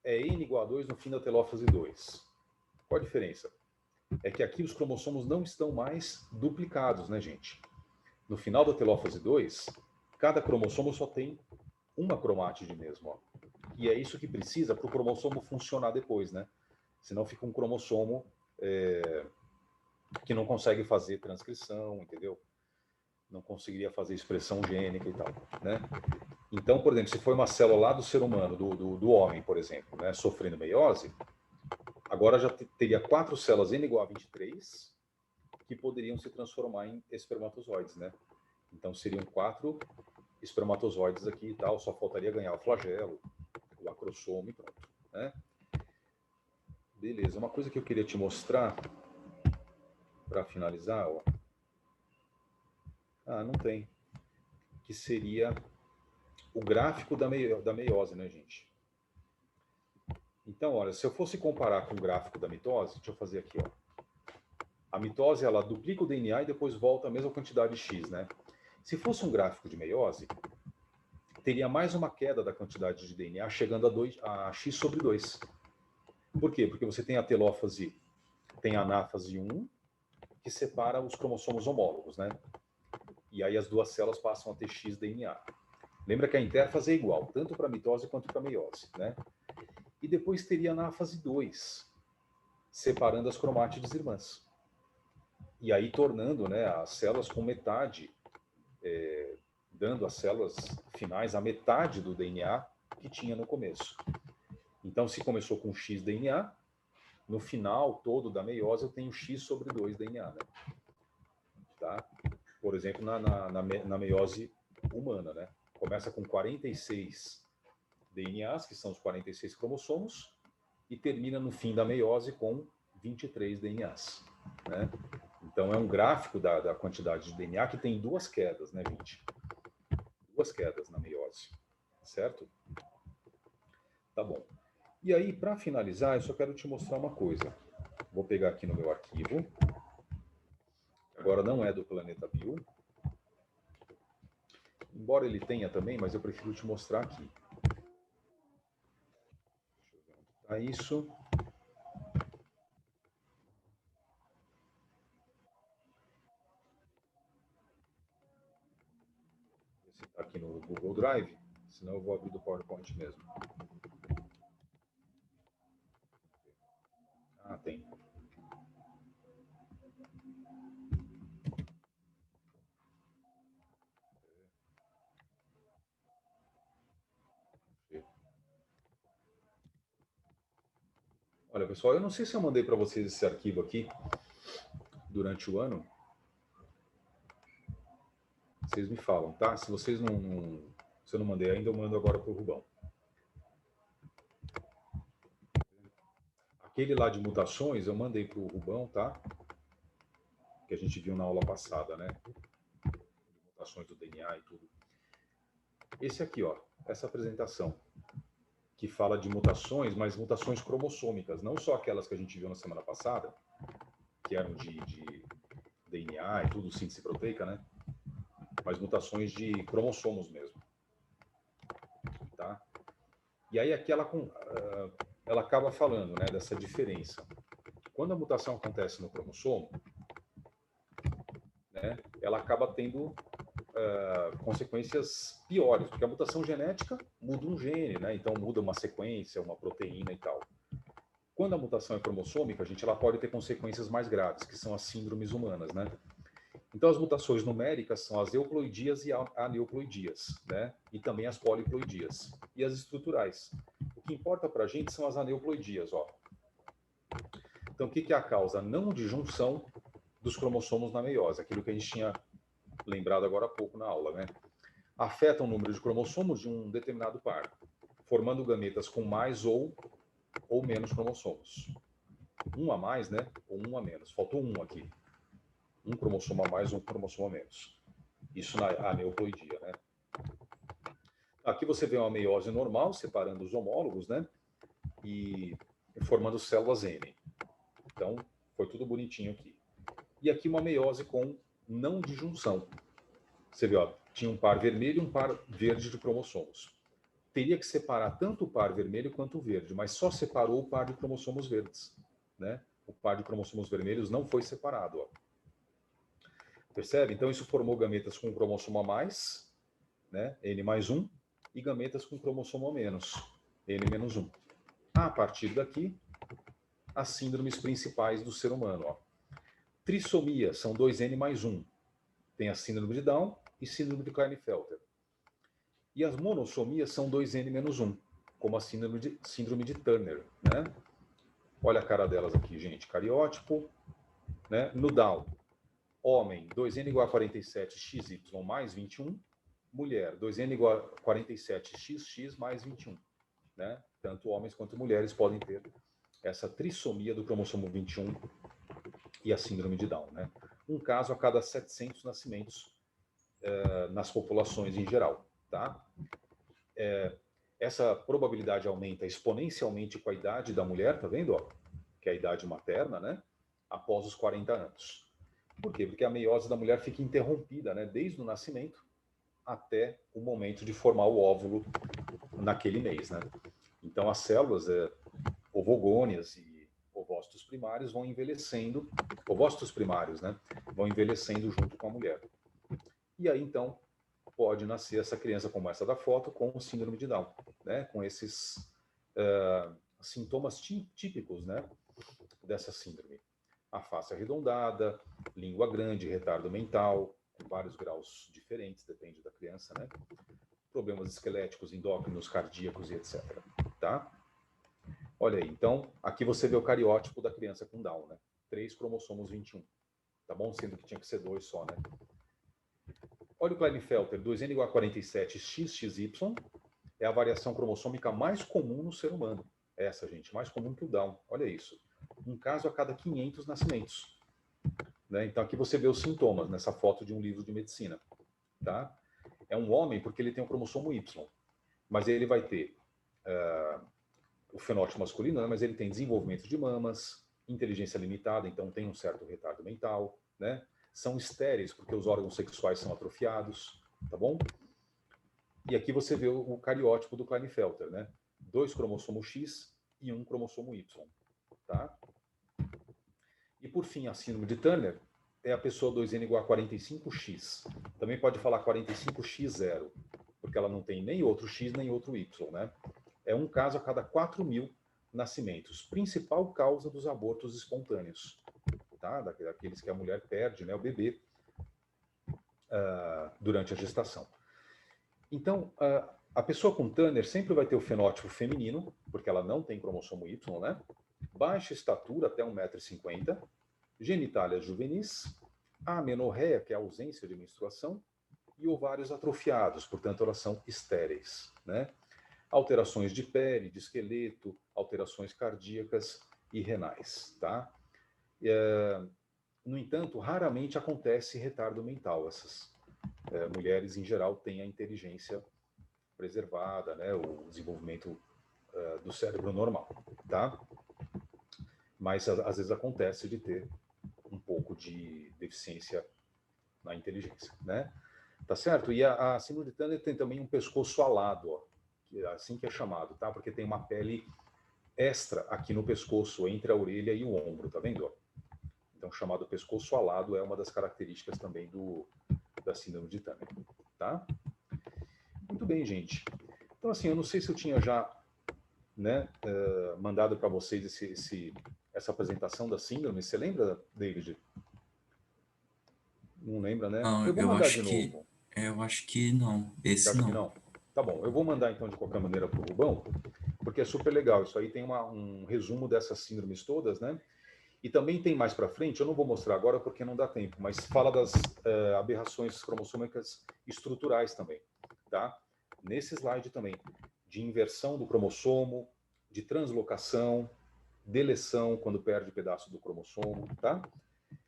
É N igual a 2 no fim da telófase 2. Qual a diferença? É que aqui os cromossomos não estão mais duplicados, né, gente? No final da telófase 2, cada cromossomo só tem uma cromátide mesmo. Ó. E é isso que precisa para o cromossomo funcionar depois, né? Senão fica um cromossomo que não consegue fazer transcrição, entendeu? Não conseguiria fazer expressão gênica e tal, né? Então, por exemplo, se foi uma célula lá do ser humano, do homem, por exemplo, né, sofrendo meiose, agora já teria 4 células N igual a 23 que poderiam se transformar em espermatozoides, né? Então seriam 4 espermatozoides aqui e tal, só faltaria ganhar o flagelo, o acrossomo e pronto, né? Beleza, uma coisa que eu queria te mostrar para finalizar, ó. Ah, não tem. Que seria o gráfico da meiose, né, gente? Então, olha, se eu fosse comparar com o gráfico da mitose, deixa eu fazer aqui, ó. A mitose, ela duplica o DNA e depois volta a mesma quantidade de X, né? Se fosse um gráfico de meiose, teria mais uma queda da quantidade de DNA chegando a X sobre 2. Por quê? Porque você tem a telófase, tem a anáfase 1, que separa os cromossomos homólogos, né? E aí as duas células passam a ter X DNA. Lembra que a intérfase é igual, tanto para a mitose quanto para a meiose, né? E depois teria a anáfase 2, separando as cromátides irmãs. E aí tornando, né, as células com metade, dando às células finais a metade do DNA que tinha no começo. Então, se começou com X DNA, no final todo da meiose eu tenho X sobre 2 DNA, né? Tá? Por exemplo, na meiose humana, né? Começa com 46 DNAs, que são os 46 cromossomos, e termina no fim da meiose com 23 DNAs, né? Então é um gráfico da quantidade de DNA que tem duas quedas, né, gente? Duas quedas na meiose, certo? Tá bom. E aí, para finalizar, eu só quero te mostrar uma coisa. Vou pegar aqui no meu arquivo. Agora não é do Planeta Bio. Embora ele tenha também, mas eu prefiro te mostrar aqui. Deixa eu ver onde está isso. Esse está aqui no Google Drive, senão eu vou abrir do PowerPoint mesmo. Ah, tem. Olha, pessoal, eu não sei se eu mandei para vocês esse arquivo aqui durante o ano. Vocês me falam, tá? Se vocês se eu não mandei ainda, eu mando agora para o Rubão. Aquele lá de mutações eu mandei para o Rubão, tá? Que a gente viu na aula passada, né? Mutações do DNA e tudo. Esse aqui, ó, essa apresentação, que fala de mutações, mas mutações cromossômicas, não só aquelas que a gente viu na semana passada, que eram de DNA e tudo, síntese proteica, né? Mas mutações de cromossomos mesmo, tá? E aí aqui ela acaba falando, né, dessa diferença. Quando a mutação acontece no cromossomo, né, ela acaba tendo consequências piores, porque a mutação genética muda um gene, né? Então muda uma sequência, uma proteína e tal. Quando a mutação é cromossômica, ela pode ter consequências mais graves, que são as síndromes humanas, né? Então as mutações numéricas são as euploidias e aneuploidias, né? E também as poliploidias. E as estruturais. O que importa para a gente são as aneuploidias, ó. Então o que é a causa? Não de junção dos cromossomos na meiose, aquilo que a gente tinha lembrado agora há pouco na aula, né? Afetam o número de cromossomos de um determinado par, formando gametas com mais ou menos cromossomos. Um a mais, né? Ou um a menos. Faltou um aqui. Um cromossomo a mais ou um cromossomo a menos. Isso na aneuploidia, né? Aqui você vê uma meiose normal, separando os homólogos, né? E formando células N. Então, foi tudo bonitinho aqui. E aqui uma meiose com não disjunção. Você vê, ó, tinha um par vermelho e um par verde de cromossomos. Teria que separar tanto o par vermelho quanto o verde, mas só separou o par de cromossomos verdes, né? O par de cromossomos vermelhos não foi separado, ó. Percebe? Então isso formou gametas com um cromossomo a mais, né? N mais 1, e gametas com cromossomo a menos, N menos 1. A partir daqui, as síndromes principais do ser humano, ó. Trissomia são 2N mais 1. Tem a síndrome de Down e síndrome de Klinefelter. E as monossomias são 2N menos 1, como a síndrome de Turner, né? Olha a cara delas aqui, gente. Cariótipo, né? No Down, homem, 2N igual a 47, XY mais 21. Mulher, 2N igual a 47, XX mais 21. Né? Tanto homens quanto mulheres podem ter essa trissomia do cromossomo 21 e a síndrome de Down, né? Um caso a cada 700 nascimentos nas populações em geral, tá? Essa probabilidade aumenta exponencialmente com a idade da mulher, tá vendo? Ó? Que é a idade materna, né? Após os 40 anos. Por quê? Porque a meiose da mulher fica interrompida, né? Desde o nascimento até o momento de formar o óvulo naquele mês, né? Então as células ovogôneas e ovócitos primários vão envelhecendo, ovócitos primários, né? Vão envelhecendo junto com a mulher. E aí então pode nascer essa criança como essa da foto com síndrome de Down, né? Com esses sintomas típicos, né? Dessa síndrome. A face arredondada, língua grande, retardo mental, com vários graus diferentes, depende da criança, né? Problemas esqueléticos, endócrinos, cardíacos e etc. Tá? Olha aí, então, aqui você vê o cariótipo da criança com Down, né? 3 cromossomos 21. Tá bom? Sendo que tinha que ser 2 só, né? Olha o Klinefelter, 2N igual a 47, XXY, é a variação cromossômica mais comum no ser humano. Essa, gente, mais comum que o Down. Olha isso. Um caso a cada 500 nascimentos. Né? Então aqui você vê os sintomas nessa foto de um livro de medicina. Tá? É um homem porque ele tem o cromossomo Y, mas ele vai ter o fenótipo masculino, né? Mas ele tem desenvolvimento de mamas, inteligência limitada, então tem um certo retardo mental, né? São estéreis, porque os órgãos sexuais são atrofiados, tá bom? E aqui você vê o cariótipo do Klinefelter, né? 2 cromossomos X e 1 cromossomo Y, tá? E por fim, a síndrome de Turner é a pessoa 2N igual a 45X. Também pode falar 45X0, porque ela não tem nem outro X nem outro Y, né? É um caso a cada 4.000 nascimentos. Principal causa dos abortos espontâneos, tá? Daqueles que a mulher perde, né, o bebê durante a gestação. Então, a pessoa com Turner sempre vai ter o fenótipo feminino, porque ela não tem cromossomo Y, né? Baixa estatura, até 1,50 m, genitália juvenis, amenorreia, que é a ausência de menstruação, e ovários atrofiados, portanto, elas são estéreis, né? Alterações de pele, de esqueleto, alterações cardíacas e renais, tá? No entanto, raramente acontece retardo mental. Essas mulheres, em geral, têm a inteligência preservada, né? O desenvolvimento do cérebro normal, tá? Mas, às vezes, acontece de ter um pouco de deficiência na inteligência, né? Tá certo? E a síndrome de Turner tem também um pescoço alado, ó, que é assim que é chamado, tá? Porque tem uma pele extra aqui no pescoço, entre a orelha e o ombro, tá vendo? Ó? Então, chamado pescoço alado é uma das características também da síndrome de Turner, tá? Muito bem, gente. Então, assim, eu não sei se eu tinha já, né, mandado para vocês essa apresentação da síndrome. Você lembra, David? Não lembra, né? Não, Eu vou mandar de novo. eu acho que não. Você Esse acha que não. não? Tá bom, eu vou mandar então de qualquer maneira para o Rubão, porque é super legal. Isso aí tem um resumo dessas síndromes todas, né? E também tem mais para frente, eu não vou mostrar agora porque não dá tempo, mas fala das aberrações cromossômicas estruturais também, tá? Nesse slide também, de inversão do cromossomo, de translocação, deleção quando perde pedaço do cromossomo, tá?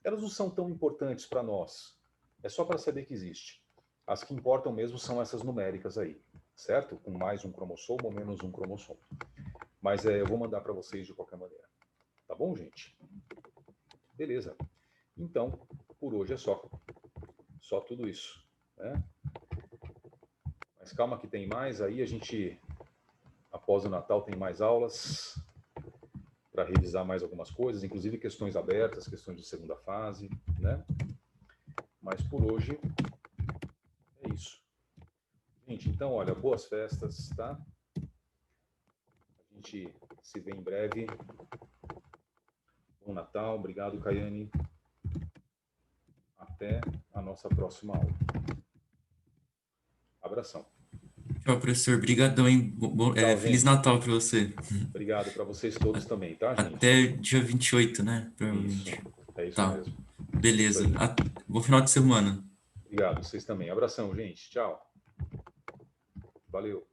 Elas não são tão importantes para nós, é só para saber que existe. As que importam mesmo são essas numéricas aí, certo? Com mais um cromossomo ou menos um cromossomo. Mas eu vou mandar para vocês de qualquer maneira. Tá bom, gente? Beleza. Então, por hoje é só. Só tudo isso, né? Mas calma que tem mais aí. A gente, após o Natal, tem mais aulas para revisar mais algumas coisas, inclusive questões abertas, questões de segunda fase, né? Mas por hoje é isso. Gente, então, olha, boas festas, tá? A gente se vê em breve. Bom Natal. Obrigado, Caiane. Até a nossa próxima aula. Abração. Tchau, professor. Obrigadão, hein? Tchau, Feliz gente. Natal para você. Obrigado para vocês todos também, tá, gente? Até dia 28, né? Isso. Provavelmente. É isso Tá. mesmo. Isso Beleza. aí. Bom final de semana. Obrigado, vocês também. Abração, gente. Tchau. Valeu.